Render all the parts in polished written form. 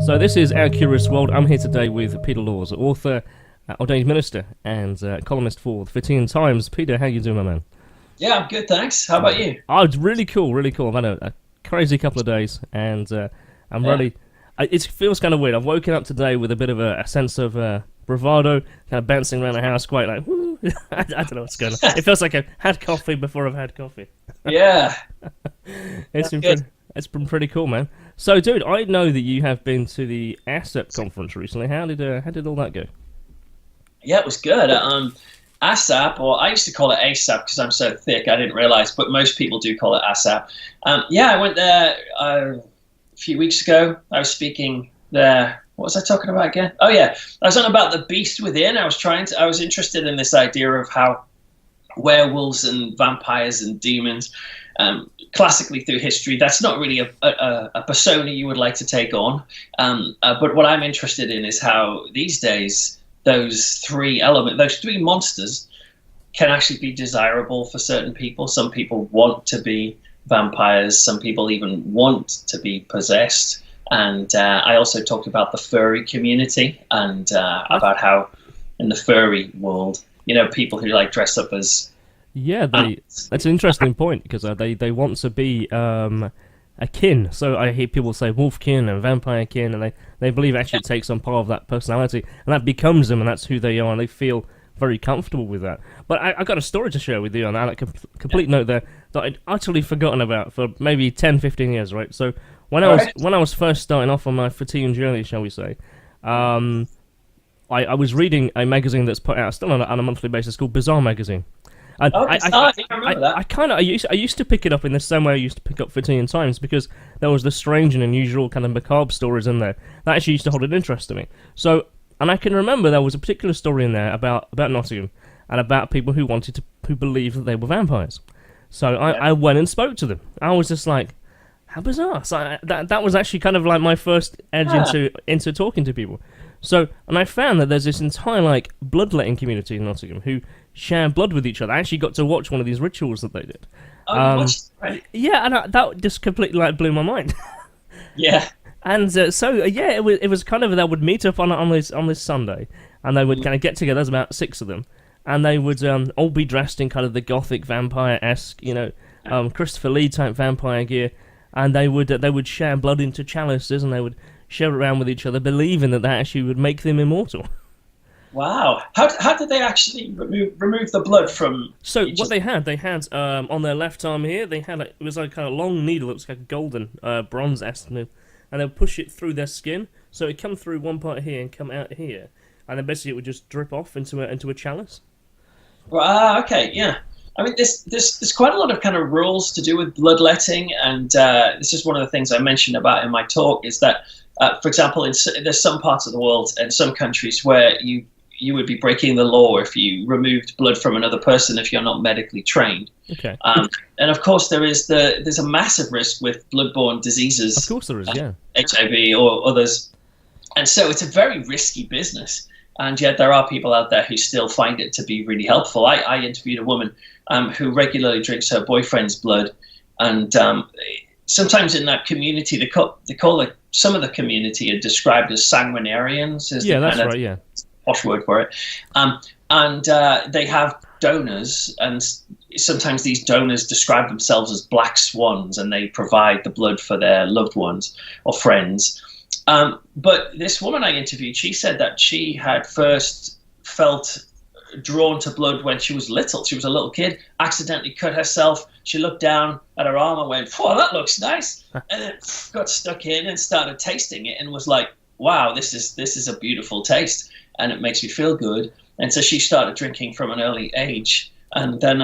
So this is Our Curious World. I'm here today with Peter Laws, author, ordained minister, and columnist for the Fortean Times. Peter, how you doing, my man? Yeah, I'm good, thanks. How about you? Oh, it's really cool, really cool. I've had a crazy couple of days, and I'm ready. It feels kind of weird. I've woken up today with a bit of a sense of bravado, kind of bouncing around the house, quite like, woo. I don't know what's going on. It feels like I've had coffee before I've had coffee. Yeah. It's been pretty cool, man. So, dude, I know that you have been to the ASAP conference recently. How did all that go? Yeah, it was good. ASAP, or I used to call it ASAP because I'm so thick, I didn't realize, but most people do call it ASAP. Yeah, I went there a few weeks ago. I was speaking there. What was I talking about again? Oh, yeah. I was on about the beast within. I was interested in this idea of how werewolves and vampires and demons, classically through history, that's not really a persona you would like to take on. But what I'm interested in is how these days those three monsters can actually be desirable for certain people. Some people want to be vampires. Some people even want to be possessed. And I also talked about the furry community and about how in the furry world, people who like dress up as that's an interesting point because they want to be a kin. So I hear people say wolf kin and vampire kin, and they believe actually it takes on part of that personality, and that becomes them, and that's who they are, and they feel very comfortable with that. But I got a story to share with you on that, complete note there, that I'd utterly forgotten about for maybe 10, 15 years, right? So when I was first starting off on my Fortean journey, shall we say, I was reading a magazine that's put out still on a monthly basis called Bizarre Magazine. And I remember that. I used to pick it up in the same way I used to pick up Fortean Times because there was the strange and unusual kind of macabre stories in there that actually used to hold an interest to me. So, and I can remember there was a particular story in there about Nottingham and about people who believed that they were vampires. So I went and spoke to them. I was just like, how bizarre! So that was actually kind of like my first edge into talking to people. So, and I found that there's this entire bloodletting community in Nottingham who share blood with each other. I actually got to watch one of these rituals that they did. Yeah, and that just completely blew my mind. Yeah. And it was kind of, they would meet up on this Sunday, and they would kind of get together. There's about 6 of them, and they would all be dressed in kind of the gothic vampire-esque, Christopher Lee type vampire gear, and they would share blood into chalices, and they would share it around with each other, believing that actually would make them immortal. Wow. How did they actually remove the blood from... So what they had on their left arm here, it was like a kind of long needle. It was like a golden bronze estimate, and they'd push it through their skin, so it'd come through one part here and come out here, and then basically it would just drip off into a chalice. Okay, yeah. I mean, there's quite a lot of kind of rules to do with bloodletting, and this is one of the things I mentioned about in my talk, is that, for example, there's some parts of the world and some countries where you would be breaking the law if you removed blood from another person if you're not medically trained. Okay. And of course, there's a massive risk with bloodborne diseases. Of course there is, yeah. HIV or others. And so it's a very risky business. And yet there are people out there who still find it to be really helpful. I interviewed a woman who regularly drinks her boyfriend's blood. And sometimes in that community, they call some of the community are described as sanguinarians. That's right, yeah. Posh word for it. And they have donors, and sometimes these donors describe themselves as black swans, and they provide the blood for their loved ones or friends. But this woman I interviewed, she said that she had first felt drawn to blood when she was little. She was a little kid, accidentally cut herself. She looked down at her arm and went, "Oh, that looks nice," and then got stuck in and started tasting it and was like, "Wow, this is a beautiful taste, and it makes me feel good." And so she started drinking from an early age, and then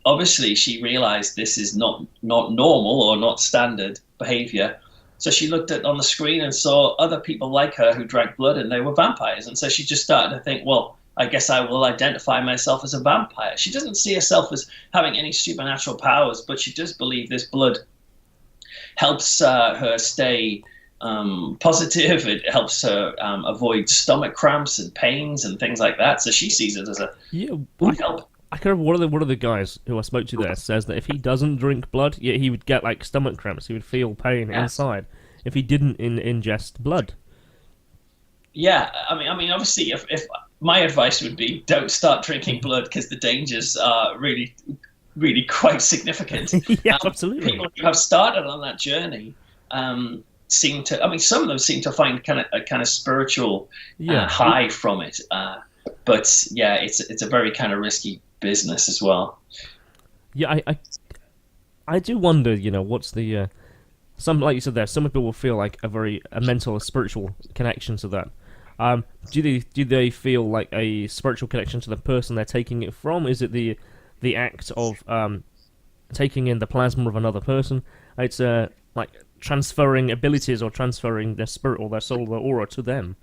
obviously she realized this is not normal or not standard behavior. So she looked on the screen and saw other people like her who drank blood, and they were vampires. And so she just started to think, well, I guess I will identify myself as a vampire. She doesn't see herself as having any supernatural powers, but she does believe this blood helps her stay positive. It helps her avoid stomach cramps and pains and things like that. So she sees it as a help. I can remember one of the guys who I spoke to there says that if he doesn't drink blood, he would get stomach cramps. He would feel pain inside if he didn't ingest blood. Yeah, I mean, obviously, if my advice would be don't start drinking blood because the dangers are really, really quite significant. Yeah, absolutely. People who have started on that journey seem to. I mean, some of them seem to find a kind of spiritual Yeah, high from it. But yeah, it's a very kind of risky business as well. yeah. I do wonder. What's the some like you said there? Some people will feel like a mental, a spiritual connection to that. Do they feel like a spiritual connection to the person they're taking it from? Is it the act of taking in the plasma of another person? It's like transferring abilities or transferring their spirit or their soul, their aura to them.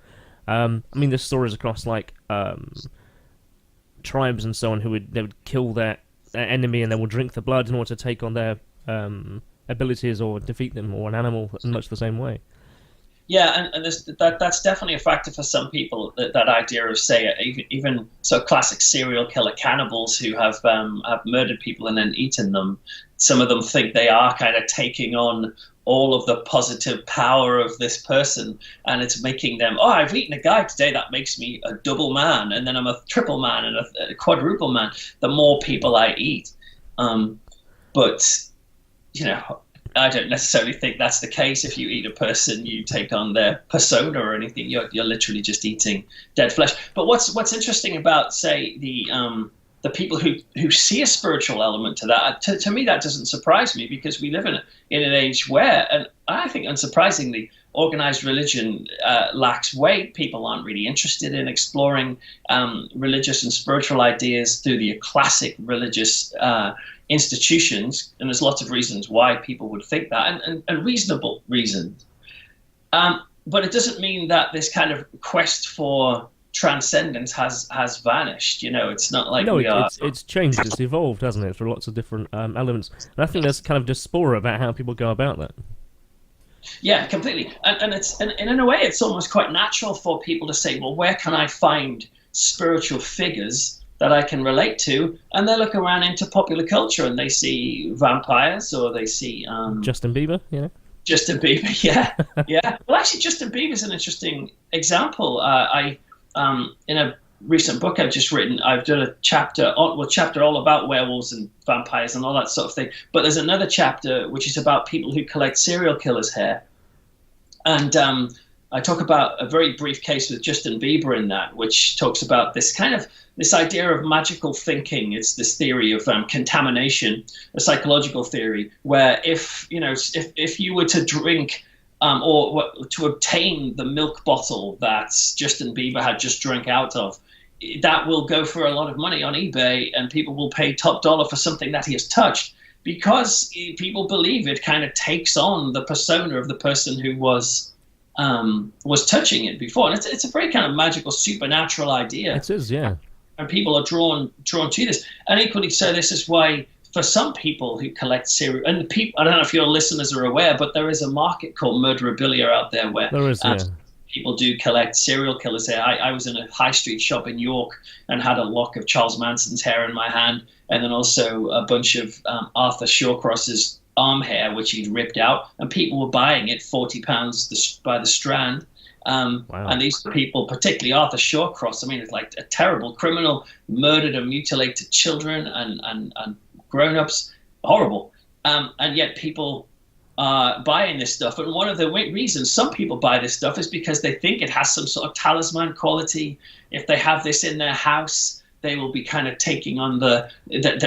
I mean, there's stories across like tribes and so on they would kill their enemy and then would drink the blood in order to take on their abilities or defeat them, or an animal in much the same way. Yeah, and that's definitely a factor for some people. That idea of, say, even so classic serial killer cannibals who have murdered people and then eaten them. Some of them think they are kind of taking on all of the positive power of this person, and it's making them. Oh, I've eaten a guy today. That makes me a double man, and then I'm a triple man and a quadruple man. The more people I eat, but I don't necessarily think that's the case. If you eat a person, you take on their persona or anything. You're literally just eating dead flesh. But what's interesting about, say, the people who see a spiritual element to that, to me, that doesn't surprise me, because we live in an age where, and I think unsurprisingly, organized religion lacks weight. People aren't really interested in exploring religious and spiritual ideas through the classic religious institutions, and there's lots of reasons why people would think that, and reasonable reasons. But it doesn't mean that this kind of quest for transcendence has vanished. It's not like No, we are. it's changed, it's evolved, hasn't it, through lots of different elements. And I think there's kind of dysphoria about how people go about that. Yeah, completely. And in a way, it's almost quite natural for people to say, well, where can I find spiritual figures that I can relate to? And they look around into popular culture and they see vampires, or they see Justin Bieber, Justin Bieber, yeah, yeah. Well, actually, Justin Bieber's an interesting example. I in a recent book I've just written, I've done a chapter all about werewolves and vampires and all that sort of thing. But there's another chapter which is about people who collect serial killers' hair, and I talk about a very brief case with Justin Bieber in that, which talks about this idea of magical thinking. It's this theory of contamination, a psychological theory, where if you were to drink or to obtain the milk bottle that Justin Bieber had just drank out of, that will go for a lot of money on eBay, and people will pay top dollar for something that he has touched, because people believe it kind of takes on the persona of the person who was touching it before. And it's a very kind of magical, supernatural idea. It is, yeah. And people are drawn to this. And equally so, this is why, for some people who collect serial, and people, I don't know if your listeners are aware, but there is a market called murderabilia out there where there is, people do collect serial killers' hair. I was in a high street shop in York and had a lock of Charles Manson's hair in my hand, and then also a bunch of Arthur Shawcross's arm hair, which he'd ripped out, and people were buying it £40 by the strand. Wow. And these people, particularly Arthur Shawcross, I mean, it's like a terrible criminal, murdered and mutilated children and grown-ups, horrible. And yet people are buying this stuff. And one of the reasons some people buy this stuff is because they think it has some sort of talisman quality. If they have this in their house, they will be kind of taking on the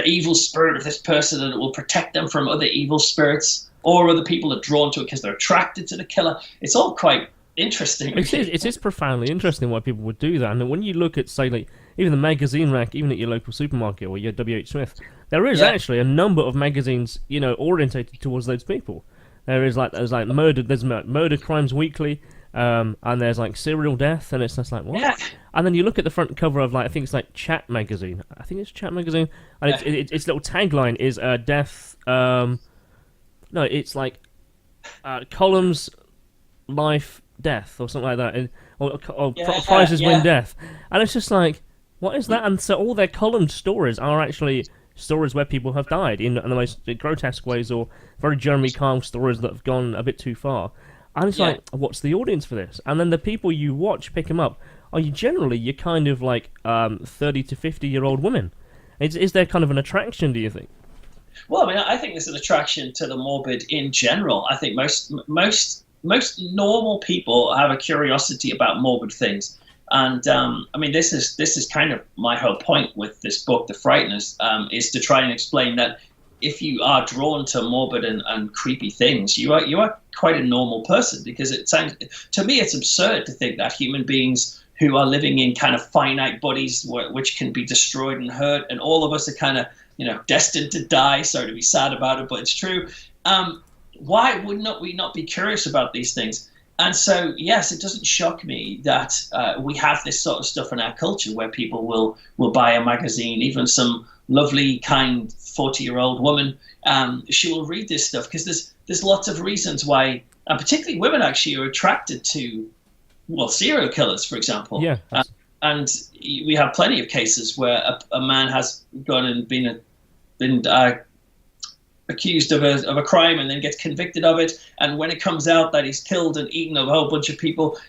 evil spirit of this person, and it will protect them from other evil spirits, or other people are drawn to it because they're attracted to the killer. It's all quite interesting. It is profoundly interesting why people would do that. And when you look at, say, like even the magazine rack, even at your local supermarket or your WH Smith, there is actually a number of magazines, orientated towards those people. There's Murder Crimes Weekly, and there's like Serial Death, and it's just like, what? Yeah. And then you look at the front cover of, like, I think it's like Chat magazine. I think it's Chat magazine, and its little tagline is death. No, it's like columns, life, death, or something like that, or prizes win death, and it's just like, what is that? And so all their column stories are actually stories where people have died in the most grotesque ways, or very Jeremy Kyle stories that have gone a bit too far. And it's like, what's the audience for this? And then the people you watch pick them up are you're kind of like 30 to 50-year-old women. Is there kind of an attraction, do you think? Well, I mean, I think there's an attraction to the morbid in general. I think most normal people have a curiosity about morbid things. And I mean, this is kind of my whole point with this book, The Frighteners, is to try and explain that if you are drawn to morbid and creepy things, you are quite a normal person, because it sounds, to me, it's absurd to think that human beings who are living in kind of finite bodies which can be destroyed and hurt, and all of us are kind of, destined to die. Sorry to be sad about it, but it's true. Why would we not be curious about these things? And so, yes, it doesn't shock me that we have this sort of stuff in our culture where people will buy a magazine, even some lovely, kind 40-year-old woman. She will read this stuff because there's lots of reasons why, and particularly women actually are attracted to, serial killers, for example. Yeah. And we have plenty of cases where a man has gone and been accused of a crime and then gets convicted of it, and when it comes out that he's killed and eaten a whole bunch of people,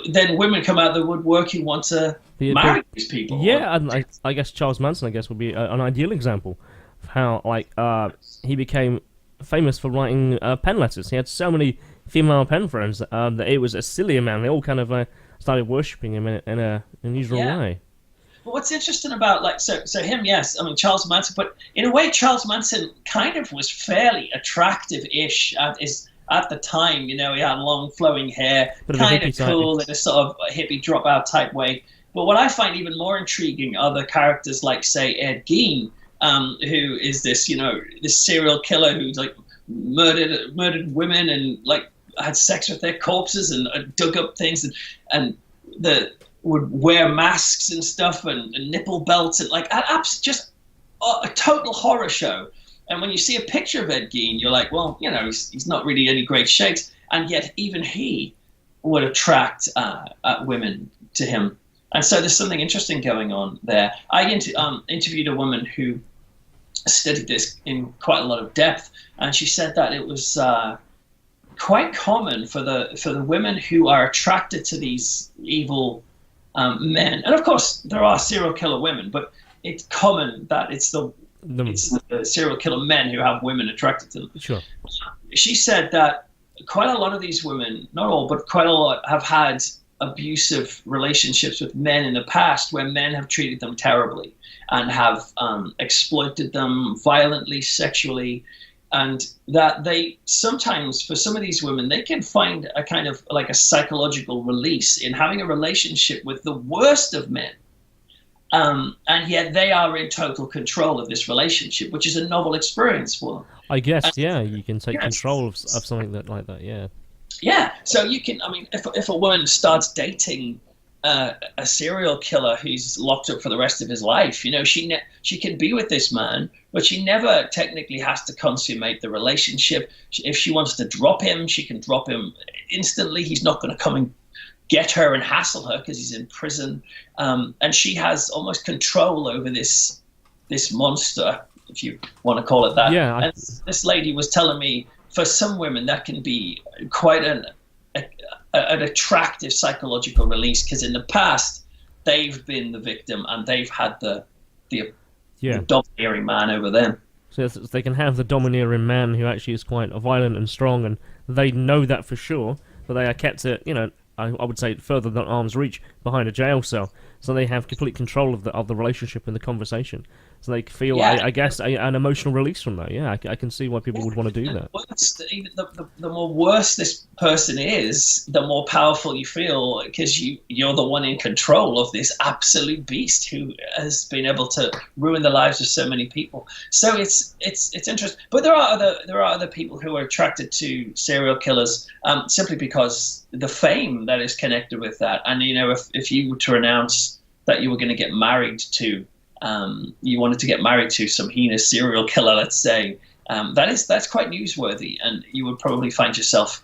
then women come out of the woodwork who want to marry these people. Yeah, and I guess Charles Manson, would be an ideal example of how he became famous for writing pen letters. He had so many female pen friends that it was a silly man. They all kind of started worshipping him in an unusual way. But what's interesting about so him, yes, I mean Charles Manson, but in a way Charles Manson kind of was fairly attractive-ish at the time. He had long flowing hair, kind of cool in a sort of hippie dropout type way. But what I find even more intriguing are the characters like, say, Ed Gein, who is this this serial killer who's like murdered women and like had sex with their corpses and dug up things and would wear masks and stuff and nipple belts and just a total horror show. And when you see a picture of Ed Gein, you're like, well, he's not really any great shakes, and yet even he would attract women to him. And so there's something interesting going on there. I interviewed a woman who studied this in quite a lot of depth, and she said that it was quite common for the women who are attracted to these evil men, and of course there are serial killer women, but it's common that it's the serial killer men who have women attracted to them. Sure. She said that quite a lot of these women, not all, but quite a lot, have had abusive relationships with men in the past where men have treated them terribly and have exploited them violently, sexually, and that they sometimes, for some of these women, they can find a kind of like a psychological release in having a relationship with the worst of men. And yet they are in total control of this relationship, which is a novel experience for them. I guess, you can take control of something like that, yeah. Yeah, so you can, I mean, if a woman starts dating a serial killer who's locked up for the rest of his life, she can be with this man, but she never technically has to consummate the relationship. If she wants to drop him, she can drop him instantly. He's not going to come and get her and hassle her because he's in prison. And she has almost control over this monster, if you want to call it that. Yeah. And this lady was telling me, for some women, that can be quite an attractive psychological release, because in the past they've been the victim and they've had the domineering man over them. So they can have the domineering man who actually is quite violent and strong, and they know that for sure, but they are kept at, I would say further than arm's reach behind a jail cell, so they have complete control of the relationship and the conversation. So they feel, I guess, an emotional release from that. Yeah, I can see why people would want to do that. The more worse this person is, the more powerful you feel, because you're the one in control of this absolute beast who has been able to ruin the lives of so many people. So it's interesting. But there are other people who are attracted to serial killers simply because the fame that is connected with that. And if you were to announce that you were going to get married to, you wanted to get married to some heinous serial killer, let's say, that's quite newsworthy, and you would probably find yourself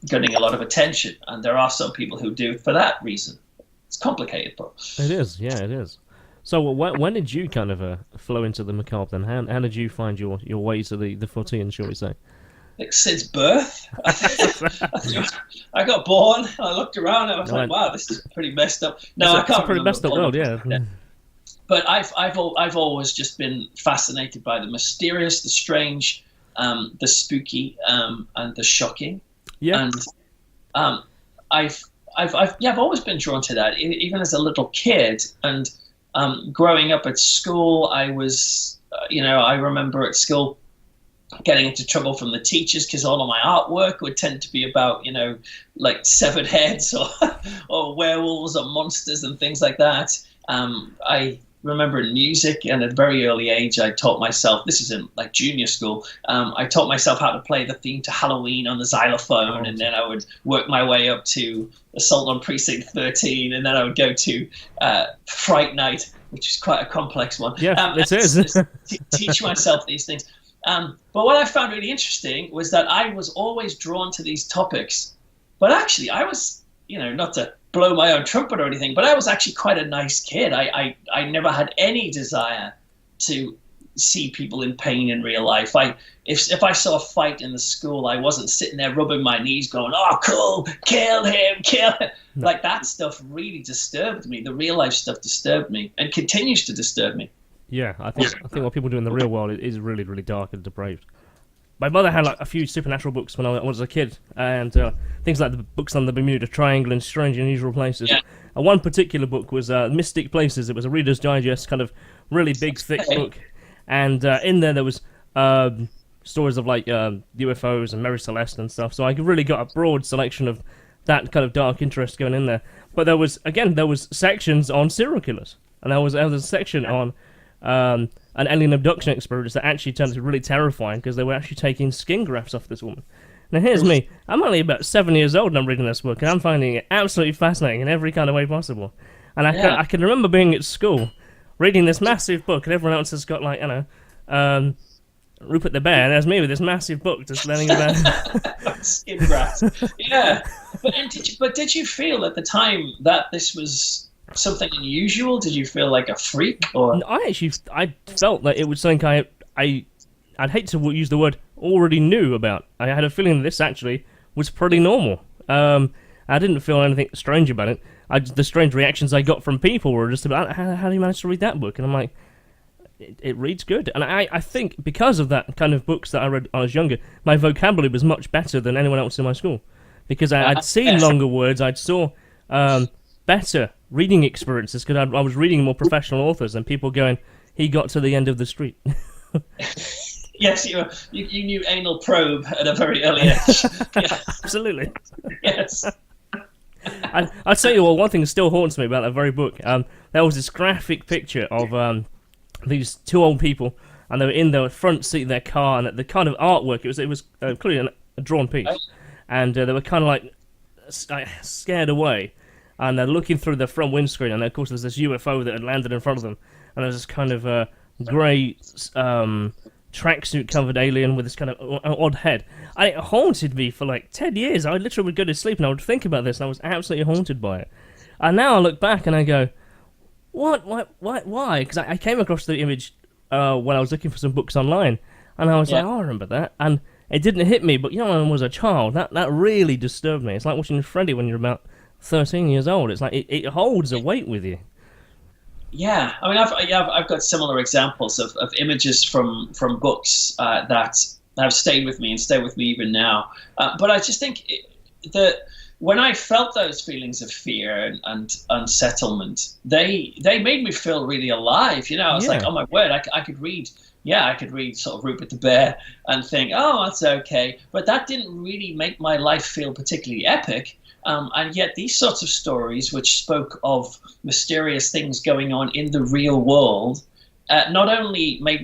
getting a lot of attention. And there are some people who do it for that reason. It's complicated, but it is. Yeah, it is. So when did you kind of flow into the macabre then? How did you find your way to the Fortean, shall we say? since birth. I got born, and I looked around, and I was like, wow, this is pretty messed up. No, I can't it's a pretty messed up world, yeah. But I've always just been fascinated by the mysterious, the strange, the spooky, and the shocking. Yeah. And I've always been drawn to that, even as a little kid. And growing up at school, I was, I remember at school getting into trouble from the teachers because all of my artwork would tend to be about, like severed heads or werewolves or monsters and things like that. I remember in music, and at a very early age, I taught myself, this is in like junior school, I taught myself how to play the theme to Halloween on the xylophone, and then I would work my way up to Assault on Precinct 13, and then I would go to Fright Night, which is quite a complex one. Yeah, it is. Teach myself these things. But what I found really interesting was that I was always drawn to these topics, but actually I was, not to blow my own trumpet or anything, but I was actually quite a nice kid. I never had any desire to see people in pain in real life. If I saw a fight in the school, I wasn't sitting there rubbing my knees going, oh, cool, kill him. No. Like, that stuff really disturbed me. The real life stuff disturbed me and continues to disturb me. Yeah, I think what people do in the real world is really, really dark and depraved. My mother had like a few supernatural books when I was a kid, and things like the books on the Bermuda Triangle and Strange and Unusual Places. Yeah. And one particular book was Mystic Places. It was a Reader's Digest, kind of really big, thick book. And in there was stories of like UFOs and Mary Celeste and stuff. So I really got a broad selection of that kind of dark interest going in there. But there was sections on serial killers, and there was a section on an alien abduction experience that actually turned out to be really terrifying because they were actually taking skin grafts off this woman. Now here's me. I'm only about 7 years old and I'm reading this book, and I'm finding it absolutely fascinating in every kind of way possible. And I can remember being at school, reading this massive book, and everyone else has got like, Rupert the Bear, and there's me with this massive book just learning about skin grafts. Yeah. But did you feel at the time that this was something unusual? Did you feel like a freak? Or I felt that it was something I'd hate to use the word already knew about. I had a feeling that this actually was pretty normal. I didn't feel anything strange about it. The strange reactions I got from people were just about, how do you manage to read that book? And I'm like, it reads good. And I think because of that kind of books that I read when I was younger, my vocabulary was much better than anyone else in my school. Because I'd seen longer words, I saw better reading experiences, because I was reading more professional authors and people going, he got to the end of the street. Yes, you knew anal probe at a very early age. Yeah. Absolutely. Yes. I'll tell you what, one thing that still haunts me about that very book, there was this graphic picture of these two old people, and they were in the front seat of their car, and the kind of artwork, it was clearly a drawn piece, and they were kind of like scared away, and they're looking through the front windscreen, and of course there's this UFO that had landed in front of them, and there's this kind of grey tracksuit covered alien with this kind of odd head. And it haunted me for like 10 years. I literally would go to sleep and I would think about this, and I was absolutely haunted by it. And now I look back and I go, what, why? Because I came across the image when I was looking for some books online, and I was like, oh, I remember that. And it didn't hit me, but when I was a child, that really disturbed me. It's like watching Freddy when you're about 13 years old. It's like it holds a weight with you. Yeah, I mean, I've got similar examples of images from books that have stayed with me and stay with me even now. But I just think that when I felt those feelings of fear and unsettlement, they made me feel really alive. I was like, oh my word, I could read. Yeah, I could read sort of Rupert the Bear and think, oh, that's okay. But that didn't really make my life feel particularly epic. And yet these sorts of stories, which spoke of mysterious things going on in the real world, not only made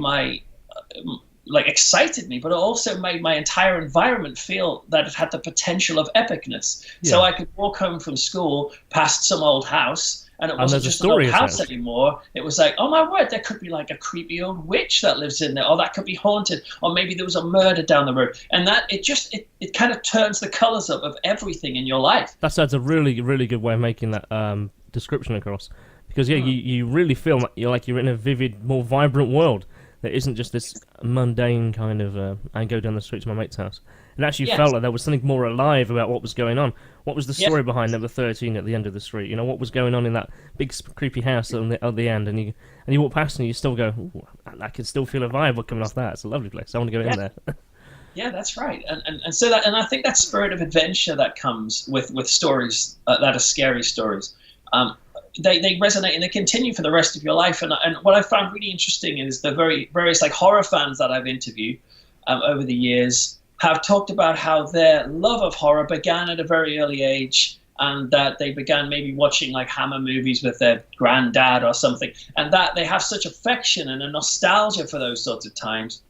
excited me, but it also made my entire environment feel that it had the potential of epicness. Yeah. So I could walk home from school past some old house, and it wasn't just an old house anymore. It was like, oh my word, there could be like a creepy old witch that lives in there, or that could be haunted, or maybe there was a murder down the road. And that it kind of turns the colours up of everything in your life. That's a really, really good way of making that description across. Because you really feel like you're in a vivid, more vibrant world that isn't just this mundane kind of I go down the street to my mate's house. It actually Yes. felt like there was something more alive about what was going on. What was the Yes. story behind number 13 at the end of the street? You know, what was going on in that big creepy house at the end? And you walk past and you still go, ooh, I can still feel a vibe coming off that. It's a lovely place. I want to go in there. Yeah, that's right. And so that, and I think that spirit of adventure that comes with stories that are scary stories, they resonate and they continue for the rest of your life. And what I found really interesting is the various like horror fans that I've interviewed over the years have talked about how their love of horror began at a very early age, and that they began maybe watching like Hammer movies with their granddad or something, and that they have such affection and a nostalgia for those sorts of times.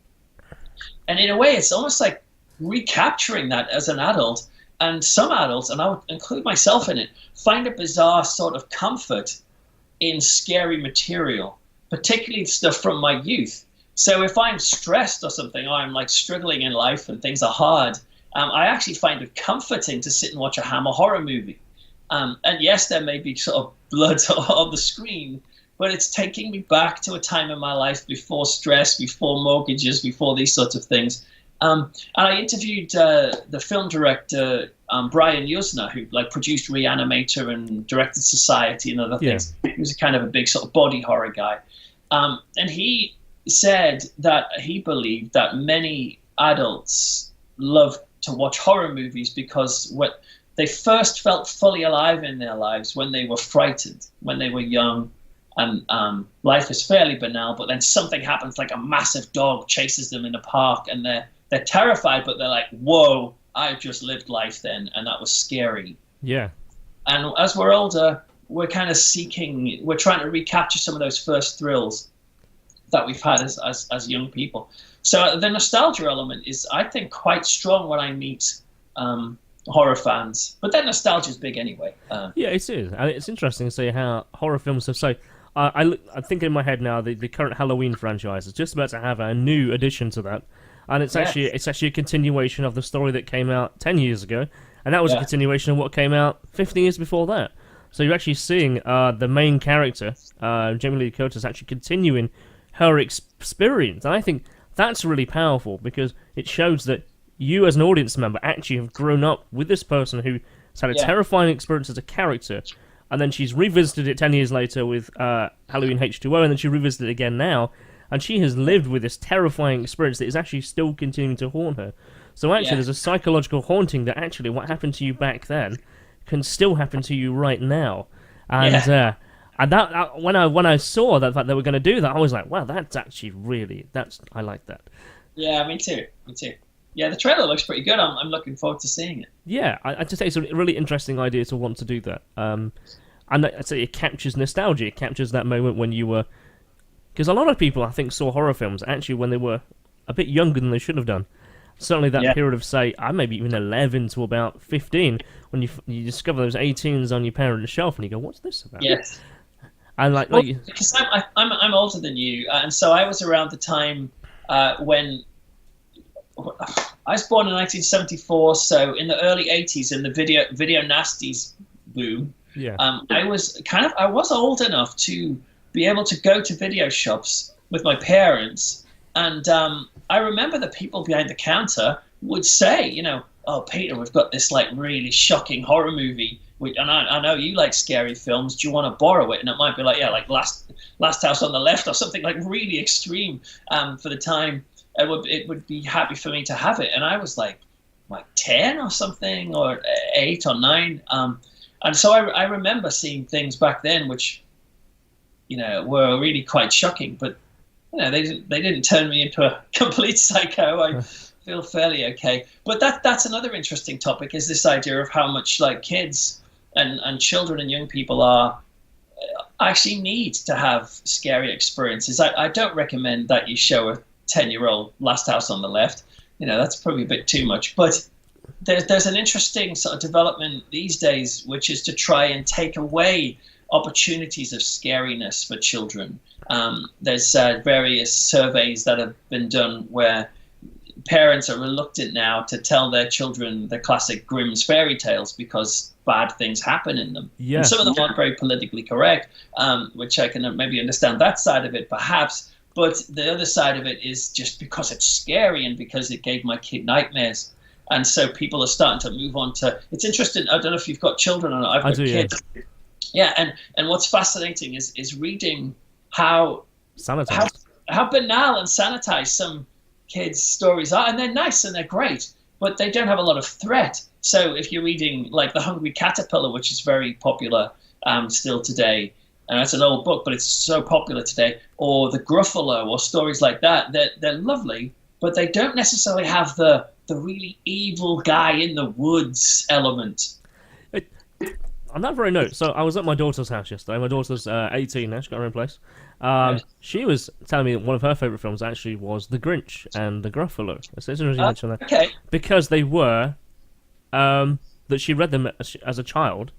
And in a way, it's almost like recapturing that as an adult. And some adults, and I would include myself in it, find a bizarre sort of comfort in scary material, particularly stuff from my youth. So if I'm stressed or something, or I'm like struggling in life and things are hard, I actually find it comforting to sit and watch a Hammer horror movie. And yes, there may be sort of blood on the screen, but it's taking me back to a time in my life before stress, before mortgages, before these sorts of things. And I interviewed the film director Brian Yuzna, who like produced Reanimator and directed Society and other things. He was a kind of a big sort of body horror guy, and he said that he believed that many adults love to watch horror movies because what they first felt fully alive in their lives when they were frightened, when they were young. And life is fairly banal, but then something happens, like a massive dog chases them in a park, and they're terrified, but they're like, "Whoa, I've just lived life then, and that was scary." Yeah. And as we're older, we're kind of we're trying to recapture some of those first thrills that we've had as young people. So the nostalgia element is, I think, quite strong when I meet horror fans. But then nostalgia is big anyway. Yeah, it is. And it's interesting to see how horror films have so. I think in my head now the current Halloween franchise is just about to have a new addition to that, and it's actually a continuation of the story that came out 10 years ago, and that was a continuation of what came out 15 years before that. So you're actually seeing the main character, Jamie Lee Curtis, actually continuing her experience, and I think that's really powerful because it shows that you as an audience member actually have grown up with this person who's had a terrifying experience as a character. And then she's revisited it 10 years later with Halloween H2O, and then she revisited it again now, and she has lived with this terrifying experience that is actually still continuing to haunt her. So actually, there's a psychological haunting that actually what happened to you back then can still happen to you right now. And and that when I saw that they were going to do that, I was like, wow, that's actually I like that. Yeah, me too. Yeah, the trailer looks pretty good. I'm looking forward to seeing it. Yeah, I just say it's a really interesting idea to want to do that. And I'd say it captures nostalgia. It captures that moment when you were... Because a lot of people, I think, saw horror films actually when they were a bit younger than they should have done. Certainly that period of, say, maybe even 11 to about 15, when you discover those 18s on your parents' shelf and you go, what's this about? Yes. And because I'm older than you, and so I was around the time when... I was born in 1974, so in the early 80s, in the video nasties boom, I was old enough to be able to go to video shops with my parents, and I remember the people behind the counter would say, "Oh, Peter, we've got this like really shocking horror movie, and I know you like scary films. Do you want to borrow it?" And it might be like, like Last House on the Left or something like really extreme for the time. It would be happy for me to have it, and I was like 10 or something, or 8 or 9, and so I remember seeing things back then which were really quite shocking, but they didn't turn me into a complete psycho. I feel fairly okay. But that's another interesting topic, is this idea of how much like kids and children and young people actually need to have scary experiences. I don't recommend that you show a 10-year-old Last House on the Left. That's probably a bit too much. But there's an interesting sort of development these days, which is to try and take away opportunities of scariness for children. There's various surveys that have been done where parents are reluctant now to tell their children the classic Grimm's fairy tales because bad things happen in them. Yeah. And some of them aren't very politically correct, which I can maybe understand that side of it, perhaps. But the other side of it is just because it's scary and because it gave my kid nightmares. And so people are starting to move on to. It's interesting. I don't know if you've got children or not. I've got kids. Yeah, and what's fascinating is reading how banal and sanitized some kids' stories are, and they're nice and they're great, but they don't have a lot of threat. So if you're reading like The Hungry Caterpillar, which is very popular still today, and it's an old book, but it's so popular today, or The Gruffalo, or stories like that, they're lovely, but they don't necessarily have the really evil guy in the woods element. On that very note, so I was at my daughter's house yesterday. My daughter's 18 now, she's got her own place. She was telling me that one of her favourite films actually was The Grinch and The Gruffalo. It's interesting you mention that. Okay. Because they were, that she read them as a child,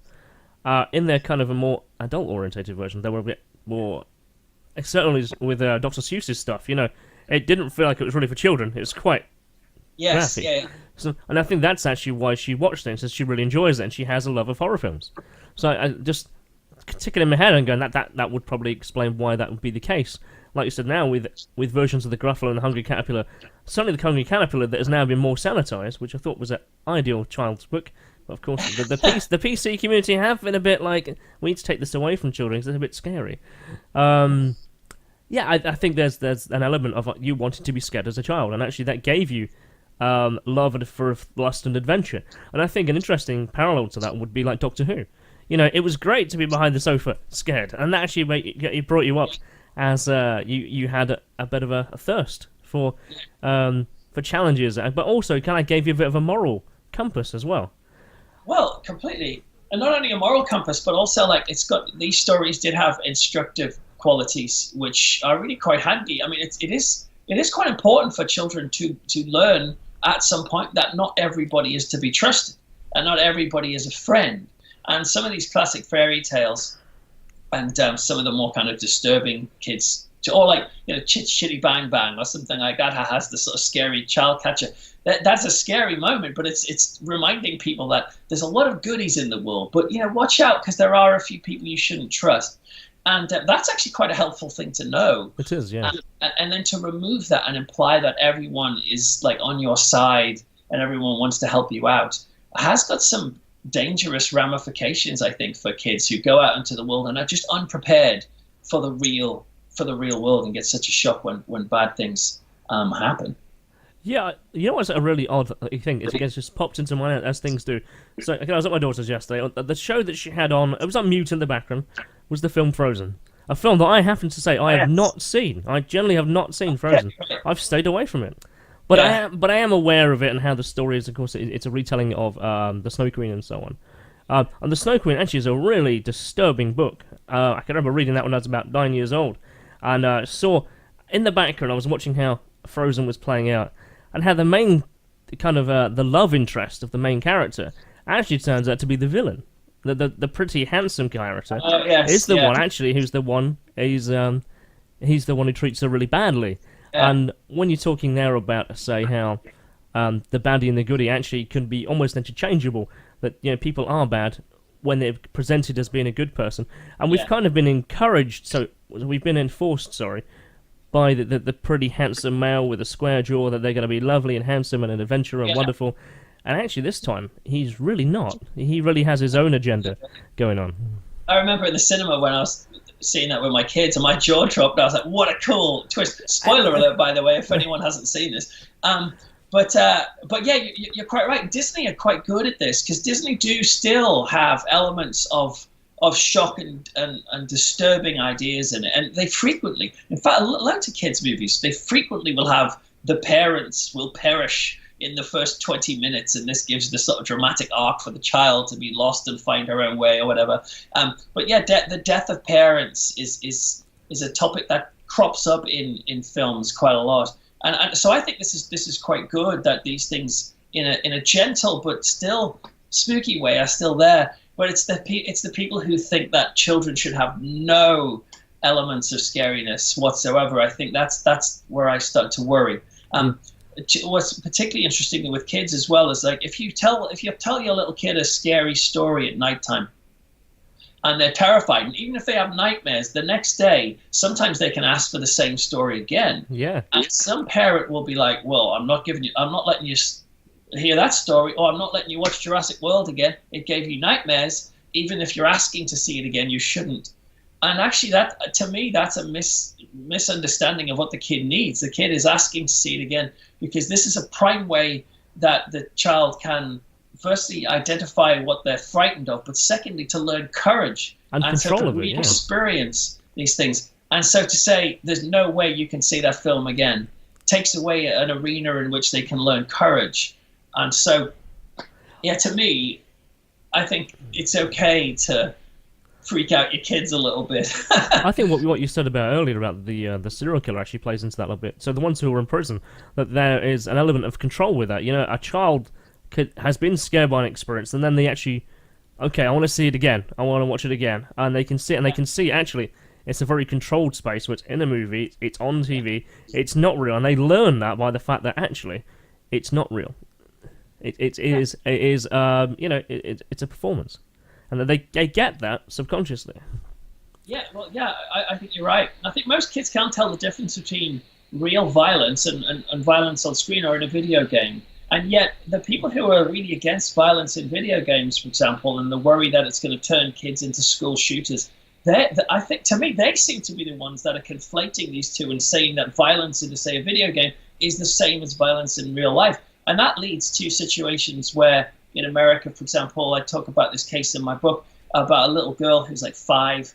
in their kind of a more adult-orientated version. They were a bit more, certainly with Dr. Seuss's stuff, you know, it didn't feel like it was really for children. It was quite graphic. Yeah. So, and I think that's actually why she watched it, and says she really enjoys it, and she has a love of horror films. So I just tick it in my head and going, that would probably explain why that would be the case. Like you said, now with versions of The Gruffalo and The Hungry Caterpillar, certainly The Hungry Caterpillar that has now been more sanitized, which I thought was an ideal child's book. But of course, the PC community have been a bit like, we need to take this away from children because it's a bit scary. Yeah, I think there's an element of you wanting to be scared as a child, and actually that gave you love for lust and adventure. And I think an interesting parallel to that would be like Doctor Who. You know, it was great to be behind the sofa scared, and that actually it brought you up as you had a bit of a thirst for challenges, but also kind of gave you a bit of a moral compass as well. Well, completely. And not only a moral compass, but also like these stories did have instructive qualities, which are really quite handy. I mean, it is quite important for children to learn at some point that not everybody is to be trusted, and not everybody is a friend. And some of these classic fairy tales, and some of the more kind of disturbing kids, or like, you know, Chit Chitty Bang Bang or something like that, has the sort of scary child catcher. That's a scary moment, but it's reminding people that there's a lot of goodies in the world, but, you know, watch out, because there are a few people you shouldn't trust. And that's actually quite a helpful thing to know. It is, yeah. And then to remove that and imply that everyone is like on your side and everyone wants to help you out has got some dangerous ramifications, I think, for kids who go out into the world and are just unprepared for the real world and get such a shock when bad things happen. Yeah, you know what's a really odd thing is, it just popped into my head as things do. So I was at my daughter's yesterday. The show that she had on, it was on mute in the background, was the film Frozen. A film that I happen to say I have not seen. I generally have not seen Frozen. I've stayed away from it. But I am aware of it and how the story is. Of course, it's a retelling of the Snow Queen and so on. And the Snow Queen actually is a really disturbing book. I can remember reading that when I was about 9 years old, and saw in the background I was watching how Frozen was playing out, and how the main kind of the love interest of the main character actually turns out to be the villain. The pretty handsome character is the one actually who's the one he's the one who treats her really badly. Yeah. And when you're talking there about, say, how the baddie and the goodie actually can be almost interchangeable, that, you know, people are bad when they're presented as being a good person, and we've kind of been encouraged, so we've been enforced, by the pretty handsome male with a square jaw, that they're going to be lovely and handsome and an adventurer and wonderful. And actually this time, he's really not. He really has his own agenda going on. I remember in the cinema when I was seeing that with my kids, and my jaw dropped. I was like, what a cool twist. Spoiler alert, by the way, if anyone hasn't seen this. But yeah, you're quite right. Disney are quite good at this, because Disney do still have elements of shock and disturbing ideas in it. And they frequently, in fact, loads of kids' movies, they frequently will have the parents will perish in the first 20 minutes, and this gives the sort of dramatic arc for the child to be lost and find her own way or whatever. But yeah, the death of parents is a topic that crops up in films quite a lot. And so I think this is quite good, that these things in a gentle but still spooky way are still there. But it's the people who think that children should have no elements of scariness whatsoever. I think that's where I start to worry. What's particularly interesting with kids as well is, like, if you tell your little kid a scary story at nighttime, and they're terrified, and even if they have nightmares, the next day sometimes they can ask for the same story again. Yeah. And some parent will be like, "Well, I'm not letting you hear that story, or I'm not letting you watch Jurassic World again. It gave you nightmares. Even if you're asking to see it again, you shouldn't. And actually, that to me, that's a misunderstanding of what the kid needs. The kid is asking to see it again because this is a prime way that the child can, firstly, identify what they're frightened of, but secondly, to learn courage and control to of it, experience these things. And so to say there's no way you can see that film again takes away an arena in which they can learn courage. And so, yeah, to me, I think it's okay to freak out your kids a little bit. I think what you said about earlier about the serial killer actually plays into that a little bit. So the ones who are in prison, that there is an element of control with that. You know, a child has been scared by an experience, and then they actually, okay, I want to see it again. I want to watch it again, and they can see it, and they can see actually it's a very controlled space. Where it's in a movie, it's on TV, it's not real, and they learn that by the fact that actually it's not real. It's a performance, and that they get that subconsciously. Yeah, well, yeah, I think you're right. I think most kids can't tell the difference between real violence and violence on screen or in a video game. And yet, the people who are really against violence in video games, for example, and the worry that it's going to turn kids into school shooters, I think, to me, they seem to be the ones that are conflating these two and saying that violence in, say, a video game is the same as violence in real life. And that leads to situations where, in America, for example, I talk about this case in my book about a little girl who's like 5.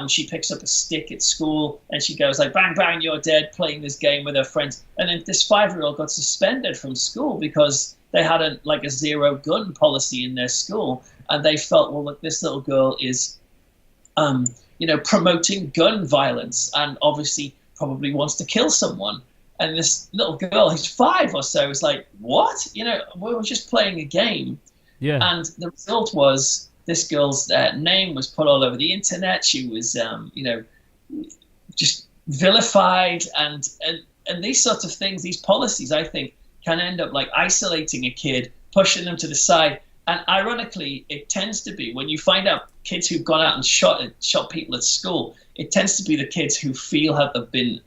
She picks up a stick at school and she goes like, bang, bang, you're dead, playing this game with her friends. And then this 5-year-old got suspended from school because they had a zero gun policy in their school. And they felt, well, look, this little girl is, promoting gun violence and obviously probably wants to kill someone. And this little girl, who's 5 or so, is like, what? We were just playing a game. Yeah. And the result was this girl's name was put all over the internet. She was, just vilified. And these sorts of things, these policies, I think, can end up like isolating a kid, pushing them to the side. And ironically, it tends to be when you find out kids who've gone out and shot people at school, it tends to be the kids who feel have been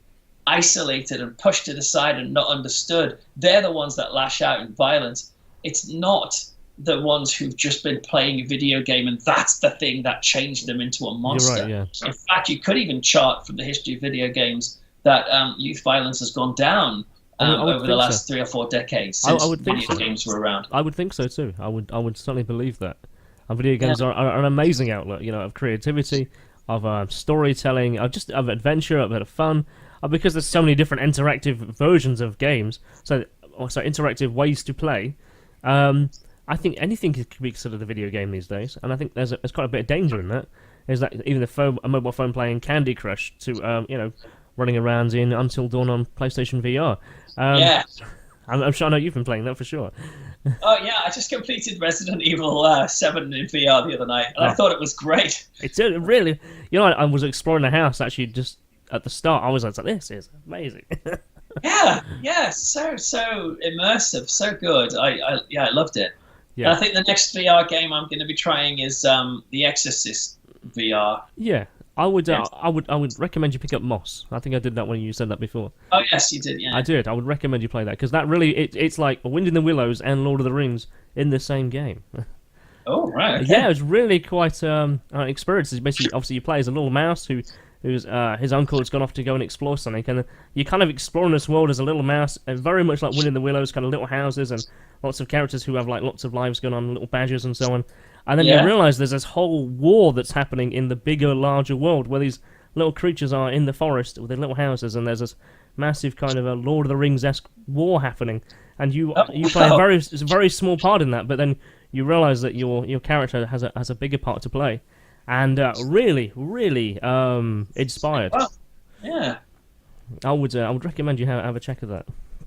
isolated and pushed to the side and not understood. They're the ones that lash out in violence. It's not the ones who've just been playing a video game and that's the thing that changed them into a monster. You're right, yeah. In fact, you could even chart from the history of video games that youth violence has gone down over the last 3 or 4 decades since video games were around. I would think so too. I would certainly believe that. And video games are an amazing outlet, of creativity, of storytelling, of adventure, of a bit of fun. Because there's so many different interactive versions of games, so interactive ways to play. I think anything could be considered a video game these days, and I think there's quite a bit of danger in that. Is that even a mobile phone playing Candy Crush to running around in Until Dawn on PlayStation VR. Yeah, I'm sure I know you've been playing that for sure. Oh yeah, I just completed Resident Evil 7 in VR the other night, and I thought it was great. It's really, I was exploring the house actually just at the start. I was like, this is amazing. yeah, so immersive, so good. I loved it. Yeah. And I think the next VR game I'm going to be trying is The Exorcist VR. Yeah, I would recommend you pick up Moss. I think I did that when you said that before. Oh yes, you did. Yeah, I did. I would recommend you play that because that really it's like Wind in the Willows and Lord of the Rings in the same game. Oh right. Okay. Yeah, it's really quite an experience. It's basically, obviously, you play as a little mouse who's his uncle has gone off to go and explore something, and you're kind of exploring this world as a little mouse, and very much like Wind in the Willows, kind of little houses and lots of characters who have like lots of lives going on, little badges and so on. And then you realise there's this whole war that's happening in the bigger, larger world where these little creatures are in the forest with their little houses, and there's this massive kind of a Lord of the Rings-esque war happening, and you play a very small part in that, but then you realise that your character has a bigger part to play. And really inspired. Well, yeah. I would recommend you have a check of that.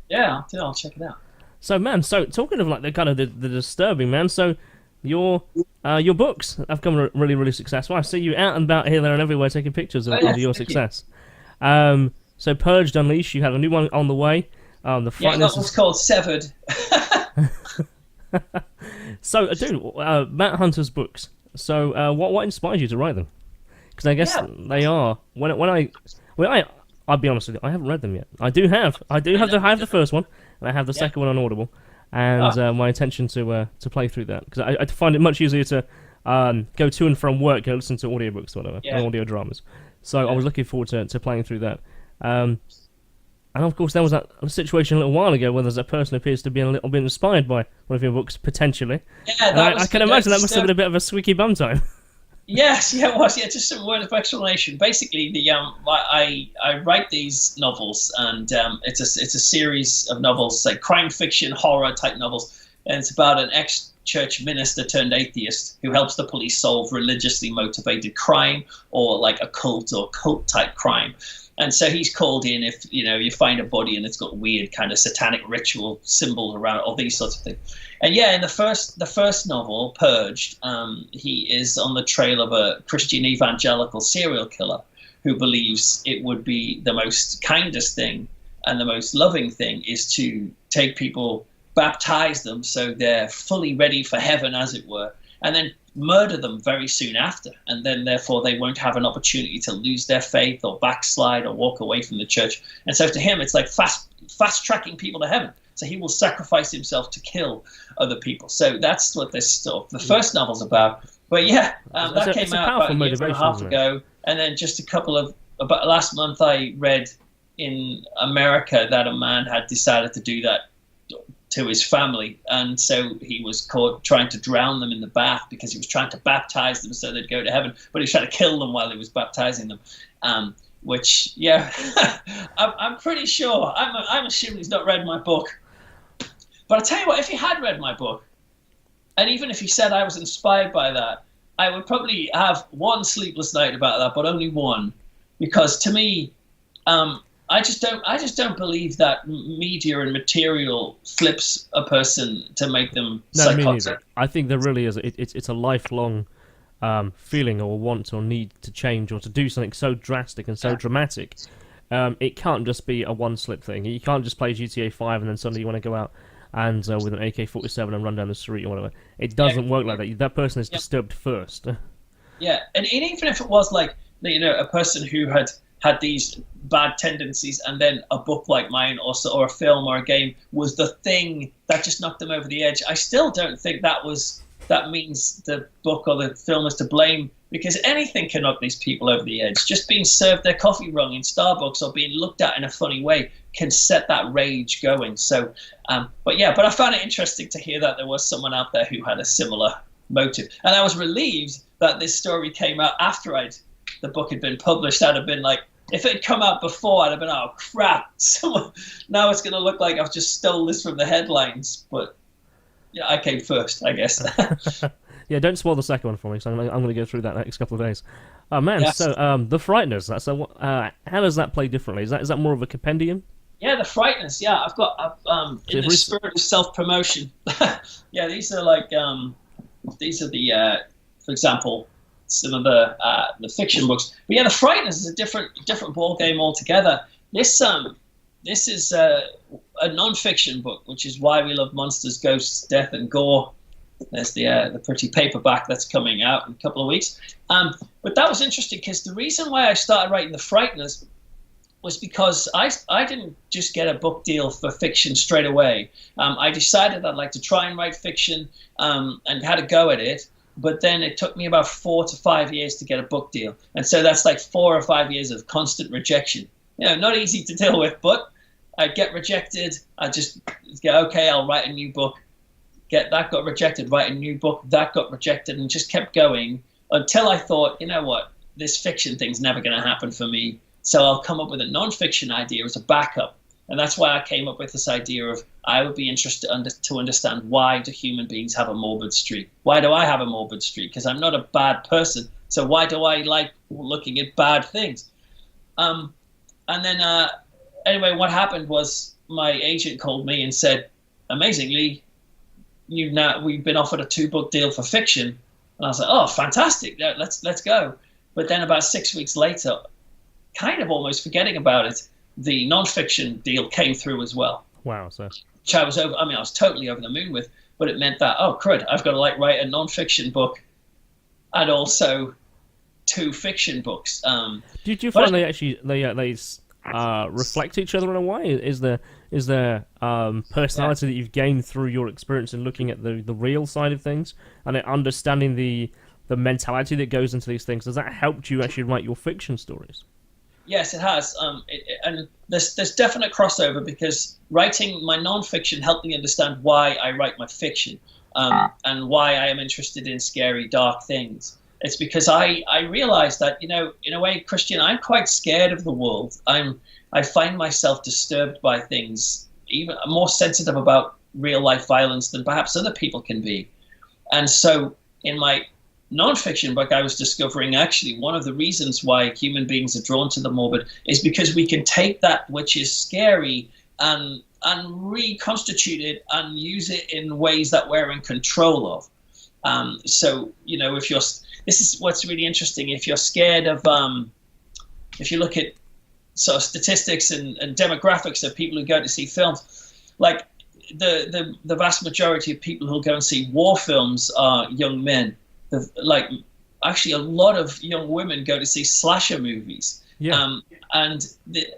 Yeah, I'll check it out. So talking of like the kind of the disturbing, man. So your books have come really, really successful. I see you out and about here, there, and everywhere taking pictures of your success. So Purged, Unleashed, you have a new one on the way. The Frighteners. That one's called Severed. So, dude, Matt Hunter's books. So, what inspired you to write them? Because I guess they are. I'll be honest with you, I haven't read them yet. I have the first one, and I have the second one on Audible. and my intention to play through that, because I find it much easier to go to and from work and listen to audiobooks or whatever, and audio dramas. So I was looking forward to playing through that. And of course, there was that situation a little while ago where there's a person who appears to be a little bit inspired by one of your books, potentially. Yeah, I can imagine that must have been a bit of a squeaky bum time. Yes, yeah, it was. Yeah, just some word of explanation. Basically, I write these novels, and it's a series of novels, like crime fiction, horror type novels, and it's about an ex-church minister turned atheist who helps the police solve religiously motivated crime or like occult or cult type crime. And so he's called in if you find a body and it's got weird kind of satanic ritual symbols around it, or these sorts of things. And yeah, in the first novel, Purged, he is on the trail of a Christian evangelical serial killer who believes it would be the most kindest thing and the most loving thing is to take people, baptize them so they're fully ready for heaven, as it were, and then murder them very soon after, and then therefore they won't have an opportunity to lose their faith or backslide or walk away from the church. And so to him, it's like fast tracking people to heaven. So he will sacrifice himself to kill other people. So that's what this stuff, the first novel's about. But yeah, that came out about a year and a half ago, and then just about last month I read in America that a man had decided to do that to his family, and so he was caught trying to drown them in the bath because he was trying to baptize them so they'd go to heaven, but he was trying to kill them while he was baptizing them. Which, yeah, I'm pretty sure. I'm assuming he's not read my book. But I tell you what, if he had read my book, and even if he said I was inspired by that, I would probably have one sleepless night about that, but only one, because to me, I just don't believe that media and material flips a person to make them psychotic. Me neither. I think there really is. It's a lifelong feeling or want or need to change or to do something so drastic and so dramatic. It can't just be a one-slip thing. You can't just play GTA 5 and then suddenly you want to go out and with an AK-47 and run down the street or whatever. It doesn't work like that. That person is disturbed first. Yeah, and even if it was like, a person who had these bad tendencies, and then a book like mine or a film or a game was the thing that just knocked them over the edge, I still don't think that means the book or the film is to blame, because anything can knock these people over the edge. Just being served their coffee wrong in Starbucks or being looked at in a funny way can set that rage going. So, but I found it interesting to hear that there was someone out there who had a similar motive, and I was relieved that this story came out after the book had been published. I'd have been like, if it had come out before, I'd have been, oh crap! Now it's going to look like I've just stole this from the headlines. But yeah, I came first, I guess. Yeah, don't spoil the second one for me, so I'm going to go through that next couple of days. Oh man, yes. So the Frighteners. How does that play differently? Is that more of a compendium? Yeah, the Frighteners. Yeah, I've in the spirit of self-promotion. Yeah, these are the for example, some of the fiction books. But yeah, the Frighteners is a different ball game altogether. This is a non-fiction book, which is why we love monsters, ghosts, death, and gore. There's the pretty paperback that's coming out in a couple of weeks. But that was interesting because the reason why I started writing the Frighteners was because I didn't just get a book deal for fiction straight away. I decided I'd like to try and write fiction and had a go at it. But then it took me about 4 to 5 years to get a book deal. And so that's like 4 or 5 years of constant rejection. Not easy to deal with, but I'd get rejected. I'd just go, okay, I'll write a new book. That got rejected, write a new book. That got rejected, and just kept going until I thought, you know what, this fiction thing's never going to happen for me. So I'll come up with a non-fiction idea as a backup. And that's why I came up with this idea of I would be interested to understand, why do human beings have a morbid streak? Why do I have a morbid streak? Because I'm not a bad person. So why do I like looking at bad things? And then anyway, what happened was my agent called me and said, amazingly, we've been offered a 2-book deal for fiction. And I was like, oh, fantastic. Let's go. But then about 6 weeks later, kind of almost forgetting about it, the non-fiction deal came through as well. Wow. So which I was totally over the moon with, but it meant that, oh crud, I've got to write a non-fiction book and also 2 fiction books. Did you find they reflect each other in a way? Is there personality that you've gained through your experience in looking at the real side of things and understanding the mentality that goes into these things? Does that help you actually write your fiction stories? Yes, it has. And there's definite crossover, because writing my non-fiction helped me understand why I write my fiction, and why I am interested in scary, dark things. It's because I realized that, in a way, Kristian, I'm quite scared of the world. I find myself disturbed by things, even more sensitive about real life violence than perhaps other people can be. And so in my non-fiction book, I was discovering actually one of the reasons why human beings are drawn to the morbid is because we can take that which is scary and reconstitute it and use it in ways that we're in control of. So, this is what's really interesting. If you're scared of, if you look at sort of statistics and demographics of people who go to see films, like the vast majority of people who'll go and see war films are young men. Actually, a lot of young women go to see slasher movies. Yeah. And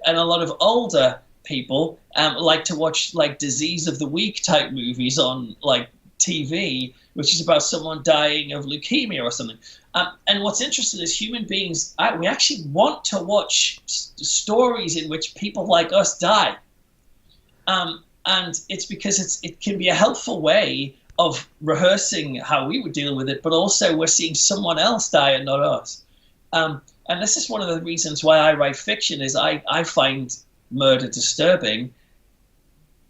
a lot of older people like to watch like Disease of the Week type movies on like TV, which is about someone dying of leukemia or something. And what's interesting is human beings, we actually want to watch stories in which people like us die. And it's because it can be a helpful way of rehearsing how we would deal with it, but also we're seeing someone else die and not us. And this is one of the reasons why I write fiction, is I find murder disturbing.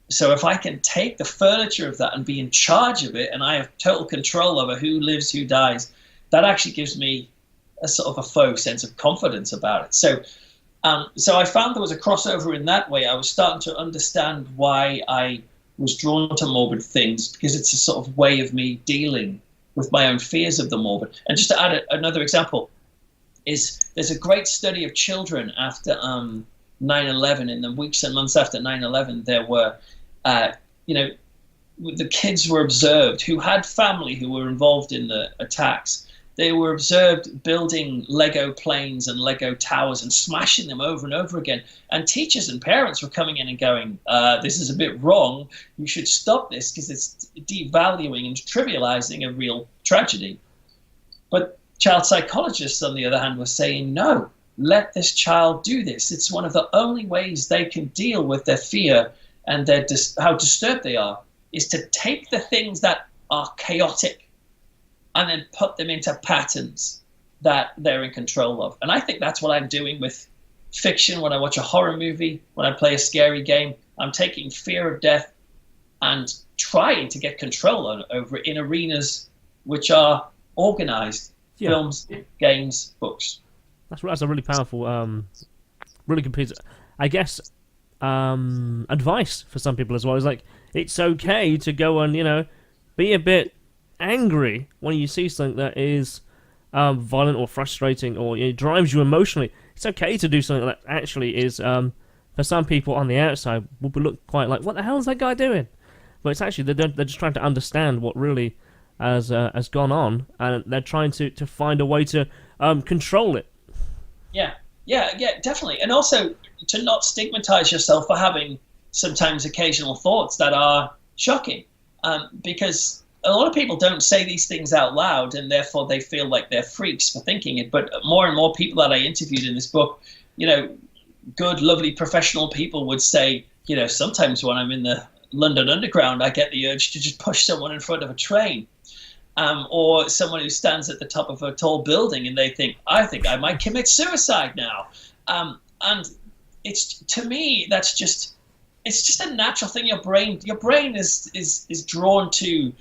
So if I can take the furniture of that and be in charge of it, and I have total control over who lives, who dies, that actually gives me a sort of a faux sense of confidence about it. So I found there was a crossover in that way. I was starting to understand why I was drawn to morbid things, because it's a sort of way of me dealing with my own fears of the morbid. And just to add another example, is there's a great study of children after 9/11. In the weeks and months after 9/11, there were, the kids were observed who had family who were involved in the attacks. They were observed building Lego planes and Lego towers and smashing them over and over again. And teachers and parents were coming in and going, this is a bit wrong. You should stop this because it's devaluing and trivializing a real tragedy. But child psychologists, on the other hand, were saying, no, let this child do this. It's one of the only ways they can deal with their fear and how disturbed they are, is to take the things that are chaotic and then put them into patterns that they're in control of. And I think that's what I'm doing with fiction. When I watch a horror movie, when I play a scary game, I'm taking fear of death and trying to get control over it in arenas which are organized. Yeah. Films, games, books. That's a really powerful, really good piece, I guess, advice for some people as well. It's like, it's okay to go and, be a bit angry when you see something that is violent or frustrating or it drives you emotionally. It's okay to do something that actually is, for some people on the outside, would look quite like, what the hell is that guy doing? But it's actually, they're just trying to understand what really has gone on, and they're trying to find a way to control it. Yeah, definitely. And also to not stigmatize yourself for having sometimes occasional thoughts that are shocking, because a lot of people don't say these things out loud, and therefore they feel like they're freaks for thinking it. But more and more people that I interviewed in this book, good, lovely, professional people would say, sometimes when I'm in the London Underground, I get the urge to just push someone in front of a train, or someone who stands at the top of a tall building and they think, I think I might commit suicide now. And it's, to me, it's just a natural thing. Your brain is drawn to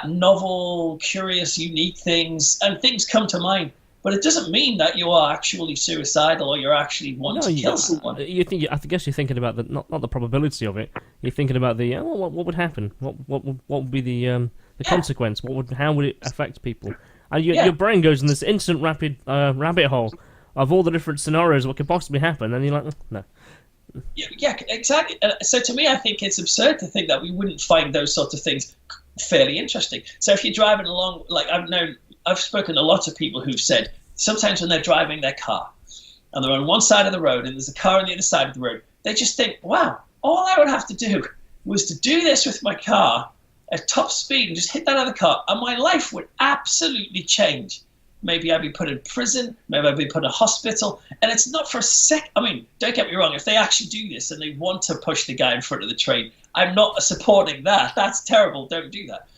novel, curious, unique things, and things come to mind. But it doesn't mean that you are actually suicidal or you're actually wanting to kill someone. I guess you're thinking about not the probability of it. You're thinking about the what would happen? What would be the consequence? How would it affect people? And your brain goes in this instant rapid rabbit hole of all the different scenarios what could possibly happen, and you're like, no. Yeah, exactly. So to me, I think it's absurd to think that we wouldn't find those sorts of things fairly interesting. So if you're driving along, like I've spoken to lots of people who've said sometimes when they're driving their car and they're on one side of the road, and there's a car on the other side of the road, they just think, wow, all I would have to do was to do this with my car at top speed and just hit that other car, and my life would absolutely change. Maybe I'd be put in prison, maybe I'd be put in a hospital, and it's not for a sec. I mean, don't get me wrong, if they actually do this and they want to push the guy in front of the train, I'm not supporting that. That's terrible, don't do that.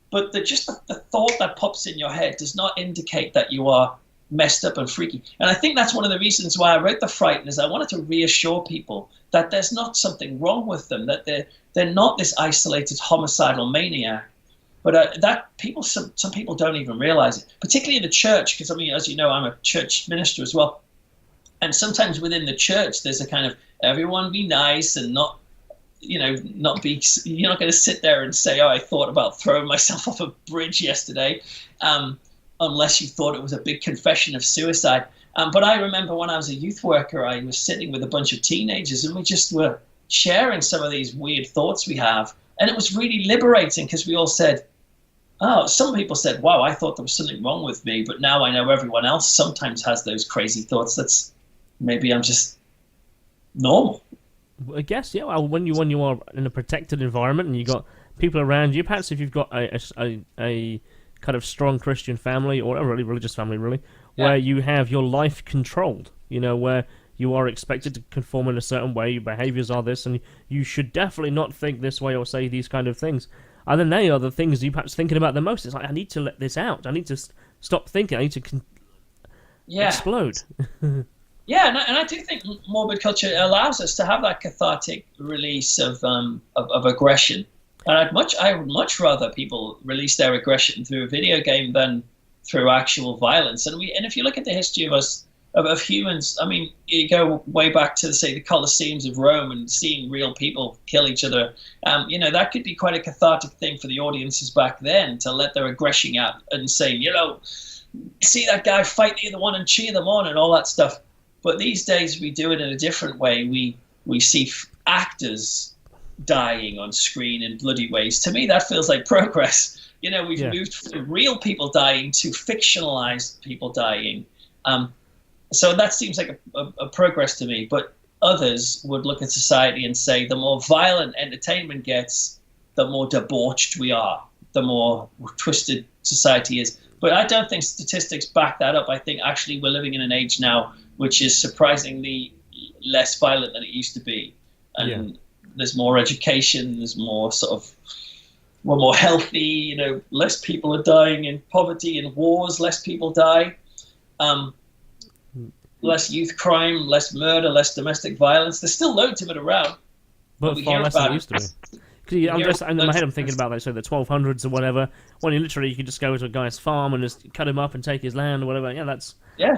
But the thought that pops in your head does not indicate that you are messed up and freaky. And I think that's one of the reasons why I wrote The Frighteners. I wanted to reassure people that there's not something wrong with them, that they're not this isolated homicidal maniac. But that people, some people don't even realize it, particularly in the church, because I mean, as you know, I'm a church minister as well. And sometimes within the church, there's a kind of everyone be nice and not, not be. You're not going to sit there and say, "Oh, I thought about throwing myself off a bridge yesterday," unless you thought it was a big confession of suicide. But I remember when I was a youth worker, I was sitting with a bunch of teenagers, and we just were sharing some of these weird thoughts we have, and it was really liberating because we all said. Oh, some people said, wow, I thought there was something wrong with me, but now I know everyone else sometimes has those crazy thoughts. That's maybe I'm just normal. I guess, yeah. Well, when you are in a protected environment and you got people around you, perhaps if you've got a kind of strong Christian family or a really religious family, really, where you have your life controlled, where you are expected to conform in a certain way, your behaviors are this, and you should definitely not think this way or say these kind of things. And then they are the things you're perhaps thinking about the most. It's like, I need to let this out. I need to stop thinking. I need to explode. Yeah, and I do think morbid culture allows us to have that cathartic release of aggression. And I would much rather people release their aggression through a video game than through actual violence. And if you look at the history of us, of humans, I mean, you go way back to, say, the Colosseums of Rome and seeing real people kill each other. That could be quite a cathartic thing for the audiences back then to let their aggression out and say, see that guy fight the other one and cheer them on and all that stuff. But these days we do it in a different way. We see actors dying on screen in bloody ways. To me, that feels like progress. We've moved from real people dying to fictionalized people dying. So that seems like a progress to me, but others would look at society and say the more violent entertainment gets, the more debauched we are, the more twisted society is. But I don't think statistics back that up. I think actually we're living in an age now which is surprisingly less violent than it used to be. And there's more education, there's more we're more healthy, less people are dying in poverty and wars, less people die. Less youth crime, less murder, less domestic violence. There's still loads of it around. But far less than it used to be. In my head I'm thinking about, like, so the 1200s or whatever, when you could just go to a guy's farm and just cut him up and take his land or whatever. Yeah,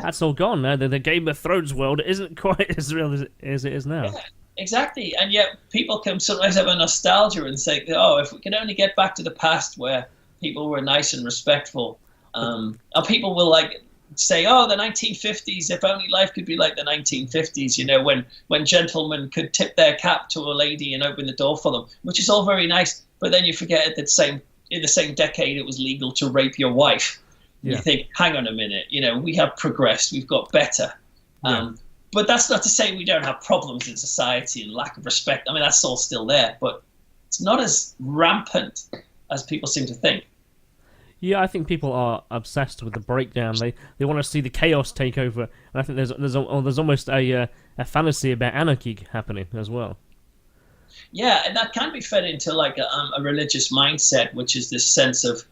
that's all gone now. The Game of Thrones world isn't quite as real as it is now. Yeah, exactly. And yet people can sometimes have a nostalgia and say, oh, if we can only get back to the past where people were nice and respectful, and people will say, oh, the 1950s, if only life could be like the 1950s, when gentlemen could tip their cap to a lady and open the door for them, which is all very nice. But then you forget that in the same decade, it was legal to rape your wife. Yeah. You think, hang on a minute, we have progressed, we've got better. But that's not to say we don't have problems in society and lack of respect. I mean, that's all still there, but it's not as rampant as people seem to think. Yeah, I think people are obsessed with the breakdown. They want to see the chaos take over, and I think there's almost a fantasy about anarchy happening as well. Yeah, and that can be fed into a religious mindset, which is this sense of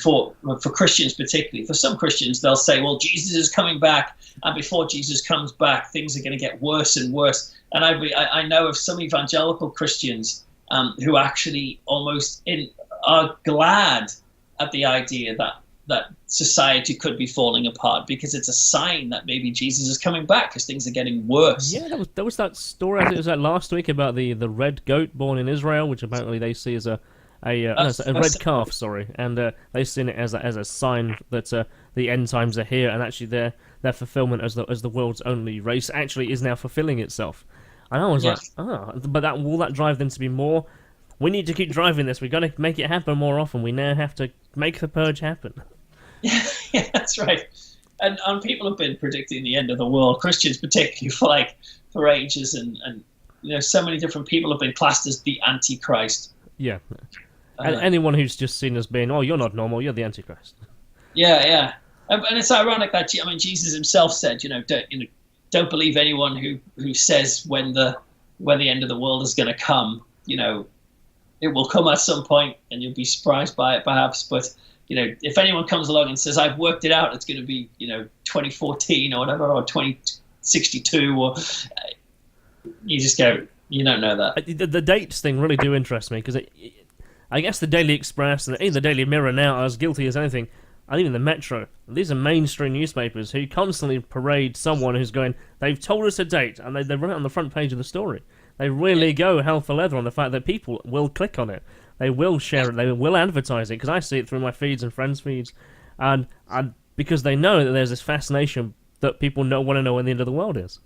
for Christians particularly. For some Christians, they'll say, well, Jesus is coming back, and before Jesus comes back, things are going to get worse and worse. And I know of some evangelical Christians who actually almost are glad at the idea that society could be falling apart because it's a sign that maybe Jesus is coming back because things are getting worse. Yeah, there was that story, I think it was last week, about the red goat born in Israel, which apparently they see as a red calf, and they've seen it as a sign that the end times are here, and actually their fulfillment as the world's only race actually is now fulfilling itself. And I was but will that drive them to be more? We need to keep driving this. We've got to make it happen more often. We now have to make the purge happen. Yeah, that's right. and people have been predicting the end of the world, Christians particularly, for ages, and so many different people have been classed as the Antichrist. Yeah. And anyone who's just seen as being, oh, you're not normal, you're the Antichrist. Yeah. And it's ironic that Jesus himself said, don't believe anyone who says when the end of the world is going to come. It will come at some point, and you'll be surprised by it, perhaps. But if anyone comes along and says, "I've worked it out, it's going to be 2014 or whatever, or 2062," or you just go, you don't know that. The dates thing really do interest me, because I guess the Daily Express and the Daily Mirror now are as guilty as anything, and even the Metro. These are mainstream newspapers who constantly parade someone who's going, they've told us a date, and they run it on the front page of the story. They really go hell for leather on the fact that people will click on it. They will share it. They will advertise it, because I see it through my feeds and friends' feeds, and because they know that there's this fascination that people want to know when the end of the world is.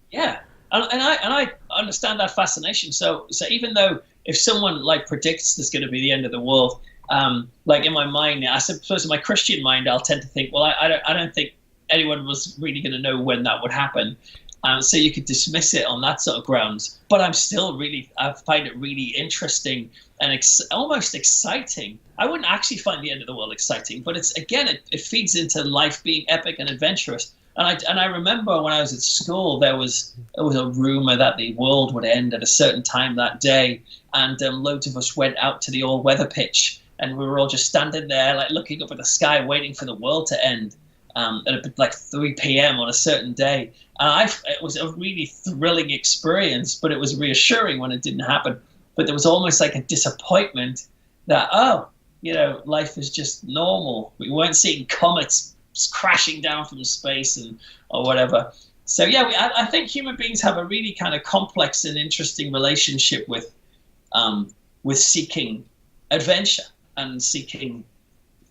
Yeah, and I understand that fascination. So even though if someone predicts there's going to be the end of the world, in my mind, I suppose in my Christian mind, I'll tend to think, well, I don't think anyone was really going to know when that would happen. So you could dismiss it on that sort of grounds. But I find it really interesting and almost exciting. I wouldn't actually find the end of the world exciting, but it feeds into life being epic and adventurous. And I remember when I was at school, there was a rumor that the world would end at a certain time that day, and loads of us went out to the all-weather pitch, and we were all just standing there, looking up at the sky, waiting for the world to end. At 3 p.m. on a certain day. And it was a really thrilling experience, but it was reassuring when it didn't happen. But there was almost like a disappointment that, life is just normal. We weren't seeing comets crashing down from space or whatever. So yeah, I think human beings have a really kind of complex and interesting relationship with seeking adventure and seeking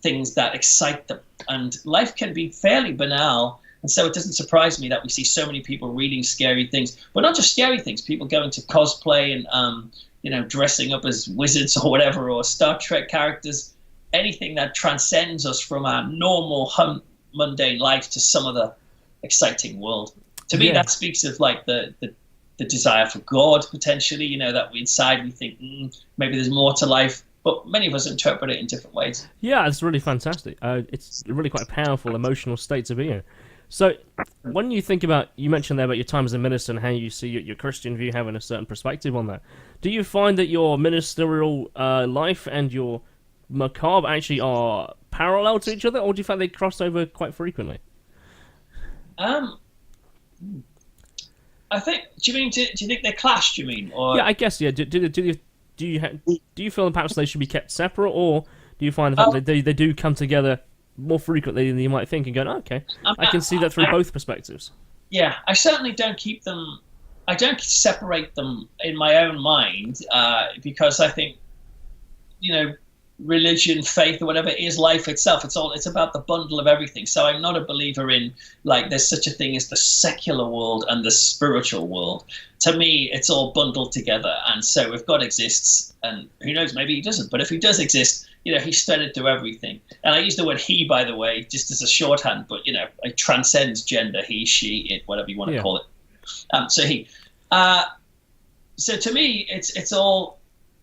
things that excite them. And life can be fairly banal, and so it doesn't surprise me that we see so many people reading scary things, but not just scary things, people going to cosplay and dressing up as wizards or whatever, or Star Trek characters, anything that transcends us from our normal mundane life to some other exciting world. To me, that speaks of the desire for God, potentially, that inside we think maybe there's more to life. But many of us interpret it in different ways. Yeah, it's really fantastic. It's really quite a powerful emotional state to be in. So when you think about, you mentioned there about your time as a minister and how you see your Christian view having a certain perspective on that, do you find that your ministerial life and your macabre actually are parallel to each other, or do you find they cross over quite frequently? I think. Do you think they clash? Do you mean? Or... Yeah, I guess. Yeah. Do you feel that perhaps they should be kept separate, or do you find the fact that they do come together more frequently than you might think, and go, okay, I can see that through both perspectives? Yeah, I certainly don't keep them. I don't separate them in my own mind because I think, religion, faith, or whatever is life itself. It's about the bundle of everything. So I'm not a believer in there's such a thing as the secular world and the spiritual world. To me, it's all bundled together. And so if God exists, and who knows, maybe he doesn't, but if he does exist, he's threaded through everything. And I use the word he, by the way, just as a shorthand, but it transcends gender, he, she, it, whatever you want to call it. So he. So to me, it's all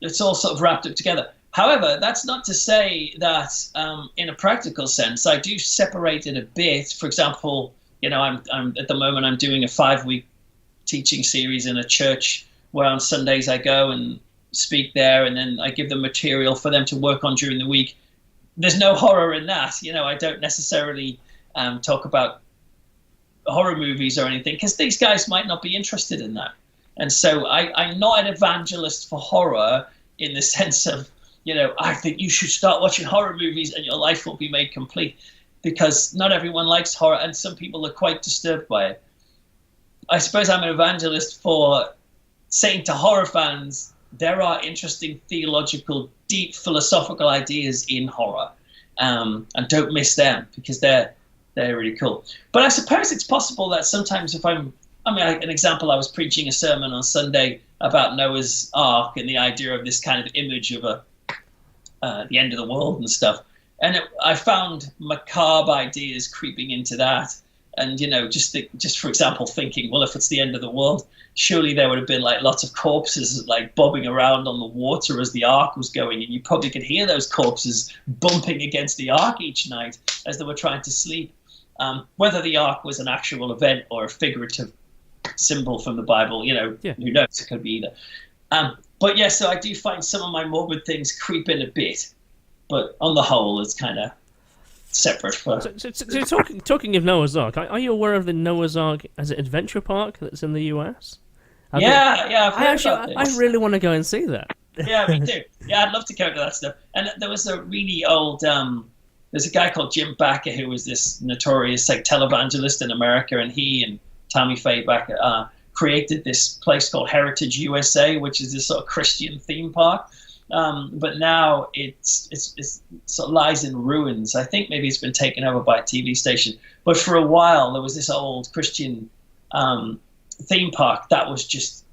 sort of wrapped up together. However, that's not to say that in a practical sense, I do separate it a bit. For example, I'm at the moment I'm doing a 5-week teaching series in a church where on Sundays I go and speak there, and then I give them material for them to work on during the week. There's no horror in that. I don't necessarily talk about horror movies or anything, because these guys might not be interested in that. And so I'm not an evangelist for horror in the sense of, I think you should start watching horror movies and your life will be made complete, because not everyone likes horror and some people are quite disturbed by it. I suppose I'm an evangelist for saying to horror fans, there are interesting theological, deep philosophical ideas in horror, and don't miss them, because they're really cool. But I suppose it's possible that sometimes if an example, I was preaching a sermon on Sunday about Noah's Ark and the idea of this kind of image of the end of the world and stuff. And I found macabre ideas creeping into that. And, just for example, thinking, well, if it's the end of the world, surely there would have been like lots of corpses like bobbing around on the water as the ark was going. And you probably could hear those corpses bumping against the ark each night as they were trying to sleep. Whether the ark was an actual event or a figurative symbol from the Bible, Yeah. who knows? It could be either. But yeah, so I do find some of my morbid things creep in a bit. But on the whole, it's kind of separate. So talking of Noah's Ark, are you aware of the Noah's Ark as an adventure park that's in the US? Yeah, I've heard about this. I really want to go and see that. Yeah, me too. Yeah, I'd love to go to that stuff. And there was a really old, there's a guy called Jim Bakker who was this notorious like televangelist in America, and he and Tammy Faye Bakker created this place called Heritage USA, which is this sort of Christian theme park. But now it sort of lies in ruins. I think maybe it's been taken over by a TV station. But for a while, there was this old Christian theme park that was just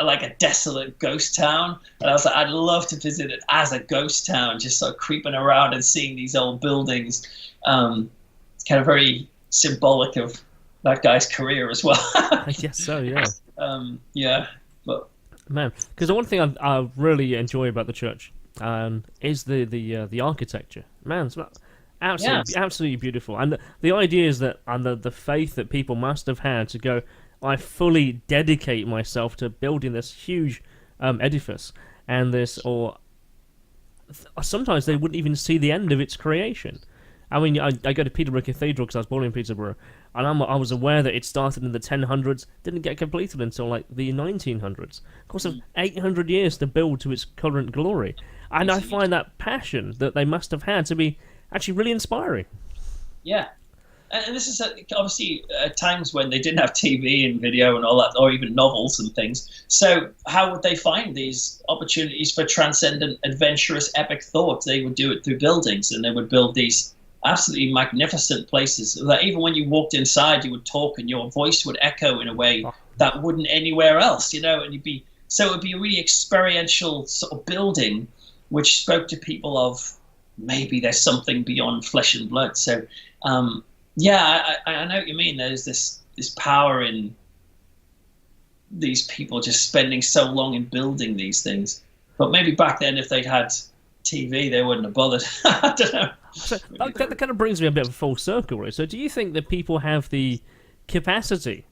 like a desolate ghost town. And I was like, I'd love to visit it as a ghost town, just sort of creeping around and seeing these old buildings. It's kind of very symbolic of that guy's career as well. I guess so, yeah. Yeah, but... Man, because the one thing I really enjoy about the church is the architecture. Man, it's absolutely beautiful, and the idea is that and the faith that people must have had to go, I fully dedicate myself to building this huge edifice, and sometimes they wouldn't even see the end of its creation. I mean, I go to Peterborough Cathedral because I was born in Peterborough, and I was aware that it started in the 1000s, didn't get completed until like the 1900s. Of course, of 800 years to build to its current glory. And I find that passion that they must have had to be actually really inspiring. Yeah. And this is obviously times when they didn't have TV and video and all that, or even novels and things. So how would they find these opportunities for transcendent, adventurous, epic thought? They would do it through buildings, and they would build these absolutely magnificent places that even when you walked inside, you would talk and your voice would echo in a way that wouldn't anywhere else, and it would be a really experiential sort of building which spoke to people of maybe there's something beyond flesh and blood. So yeah, I know what you mean. There's this power in these people just spending so long in building these things. But maybe back then, if they'd had TV, they wouldn't have bothered. I don't know. So that kind of brings me a bit of a full circle, right? So do you think that people have the capacity,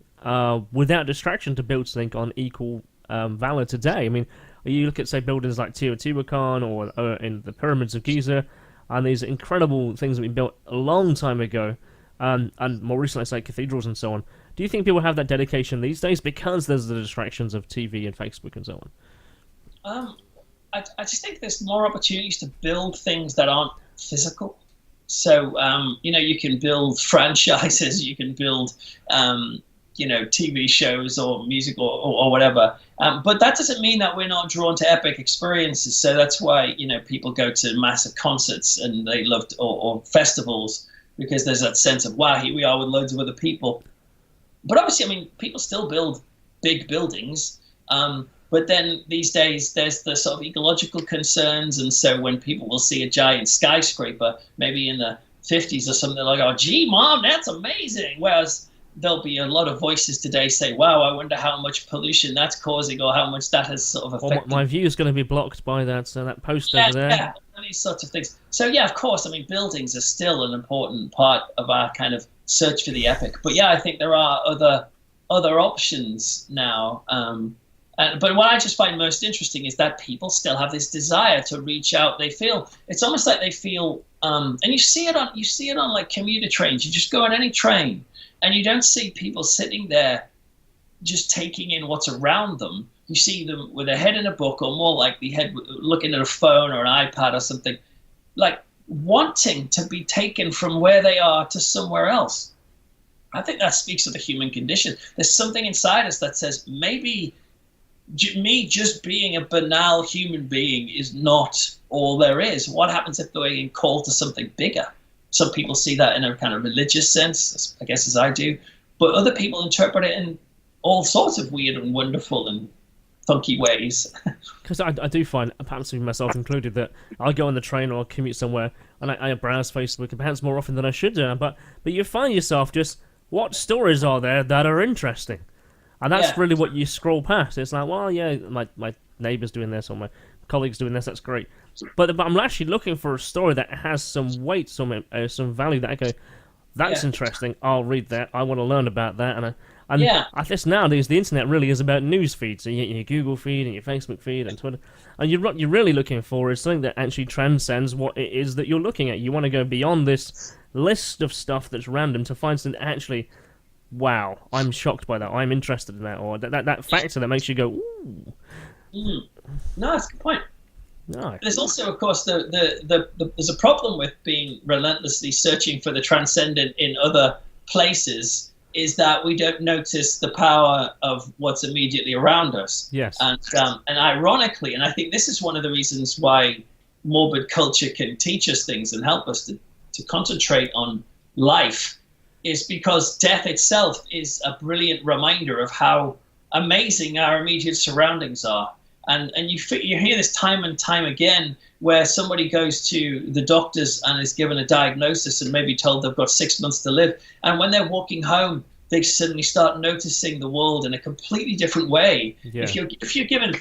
without distraction, to build something on equal valor today? I mean, you look at, say, buildings like Teotihuacan or in the pyramids of Giza, and these incredible things that we built a long time ago, and more recently, say, cathedrals and so on. Do you think people have that dedication these days because there's the distractions of TV and Facebook and so on? I just think there's more opportunities to build things that aren't physical. So, you can build franchises, you can build, TV shows or music or whatever. But that doesn't mean that we're not drawn to epic experiences. So that's why, people go to massive concerts and they love or festivals, because there's that sense of, wow, here we are with loads of other people. But obviously, people still build big buildings. But then these days, there's the sort of ecological concerns. And so when people will see a giant skyscraper, maybe in the 50s or something, they're like, oh, gee, Mom, that's amazing. Whereas there'll be a lot of voices today say, wow, I wonder how much pollution that's causing or how much that has sort of affected. My view is going to be blocked by that post over there. Yeah, these sorts of things. So, yeah, of course, buildings are still an important part of our kind of search for the epic. But, yeah, I think there are other options now. But what I just find most interesting is that people still have this desire to reach out. It's almost like they feel, and you see it on like commuter trains. You just go on any train, and you don't see people sitting there just taking in what's around them. You see them with their head in a book, or more like the head looking at a phone or an iPad or something, like wanting to be taken from where they are to somewhere else. I think that speaks of the human condition. There's something inside us that says maybe me just being a banal human being is not all there is. What happens if they're being called to something bigger? Some people see that in a kind of religious sense, I guess, as I do. But other people interpret it in all sorts of weird and wonderful and funky ways. Because I do find, perhaps myself included, that I'll go on the train or commute somewhere, and I browse Facebook perhaps more often than I should do. But you find yourself just, what stories are there that are interesting? And that's really what you scroll past. It's like, well, yeah, my neighbour's doing this, or my colleague's doing this, that's great. But I'm actually looking for a story that has some weight, some value, that I go, that's interesting, I'll read that, I want to learn about that. And I guess nowadays the internet really is about news feeds, so your Google feed and your Facebook feed and Twitter. And what you're really looking for is something that actually transcends what it is that you're looking at. You want to go beyond this list of stuff that's random to find something that actually, wow, I'm shocked by that, I'm interested in that, or that factor that makes you go, ooh. No, that's a good point. No. There's also, of course, there's a problem with being relentlessly searching for the transcendent in other places, is that we don't notice the power of what's immediately around us. Yes. And ironically, and I think this is one of the reasons why morbid culture can teach us things and help us to concentrate on life, is because death itself is a brilliant reminder of how amazing our immediate surroundings are. And you hear this time and time again, where somebody goes to the doctors and is given a diagnosis and maybe told they've got 6 months to live. And when they're walking home, they suddenly start noticing the world in a completely different way. Yeah. If you're given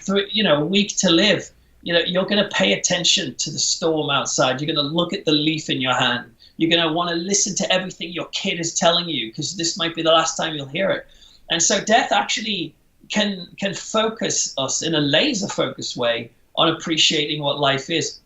a week to live, you're going to pay attention to the storm outside. You're going to look at the leaf in your hand. You're going to want to listen to everything your kid is telling you, because this might be the last time you'll hear it. And so death actually can focus us in a laser focused way on appreciating what life is.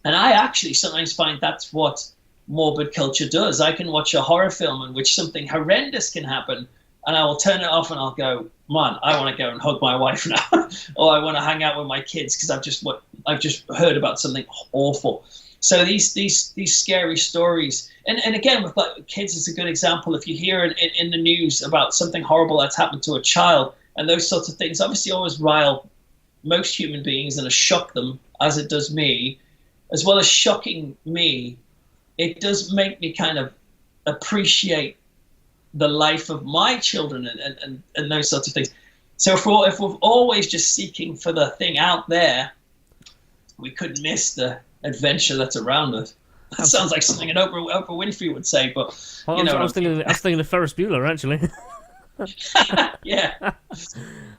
And I actually sometimes find that's what morbid culture does. I can watch a horror film in which something horrendous can happen, and I will turn it off and I'll go, man, I want to go and hug my wife now, or I want to hang out with my kids because I've just heard about something awful. So these scary stories, and again with kids is a good example. If you hear in the news about something horrible that's happened to a child, and those sorts of things obviously always rile most human beings and shock them, as it does me. As well as shocking me, it does make me kind of appreciate the life of my children and those sorts of things. So if we're always just seeking for the thing out there, we could miss the adventure that's around us. That sounds like something an Oprah Winfrey would say, but I was thinking of Ferris Bueller, actually. Yeah.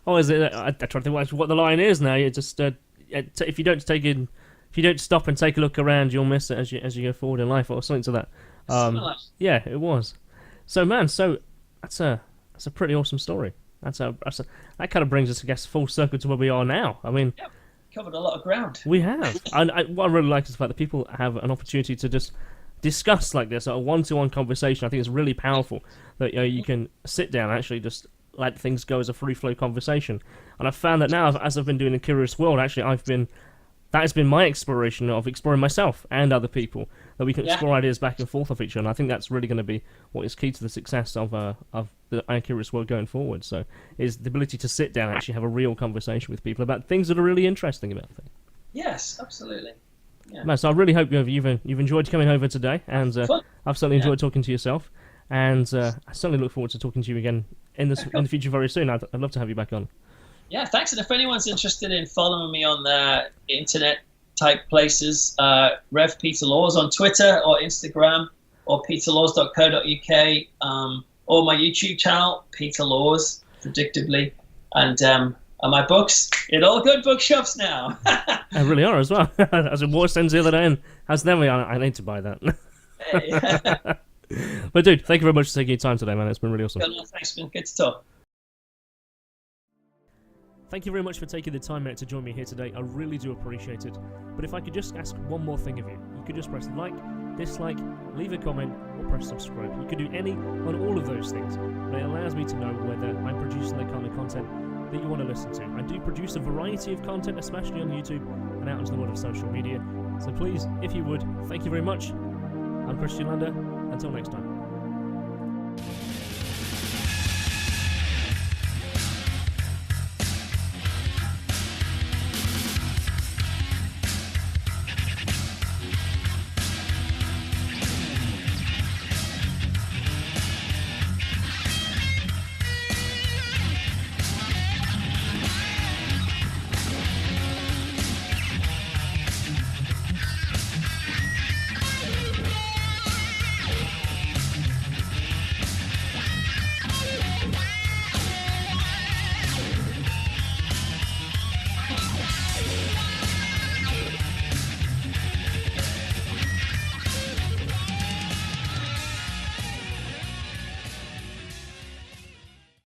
Oh, is it? I try to think what the line is now. You just if you don't stop and take a look around, you'll miss it as you go forward in life, or something to that. Yeah, it was. So man, that's a pretty awesome story. That kind of brings us, I guess, full circle to where we are now. I mean, yeah, covered a lot of ground. We have, and what I really like is the fact that people have an opportunity to just discuss like this, a one-to-one conversation. I think it's really powerful that you can sit down and actually just let things go as a free-flow conversation. And I've found that now, as I've been doing a Curious World, actually that has been my exploration of exploring myself and other people, that we can explore ideas back and forth of each other. And I think that's really going to be what is key to the success of the Curious World going forward. So, is the ability to sit down and actually have a real conversation with people about things that are really interesting about things. Yes, absolutely. Yeah. Man, so I really hope you've enjoyed coming over today, and I've certainly enjoyed talking to yourself, and I certainly look forward to talking to you again in the future very soon. I'd love to have you back on. Yeah, thanks. And if anyone's interested in following me on the internet type places, Rev Peter Laws on Twitter or Instagram, or peterlaws.co.uk, or my YouTube channel, Peter Laws, predictably, and my books in all good bookshops now. They really are as well. As a war sends the other day, and as them, I need to buy that. Hey. But dude, thank you very much for taking your time today, man. It's been really awesome. Thanks, it's been good to talk. Thank you very much for taking the time out to join me here today. I really do appreciate it. But if I could just ask one more thing of you, you could just press like, dislike, leave a comment, or press subscribe. You could do any on all of those things, but it allows me to know whether I'm producing the kind of content that you want to listen to. I do produce a variety of content, especially on YouTube and out into the world of social media. So please, if you would, thank you very much. I'm Kristian Lander. Until next time.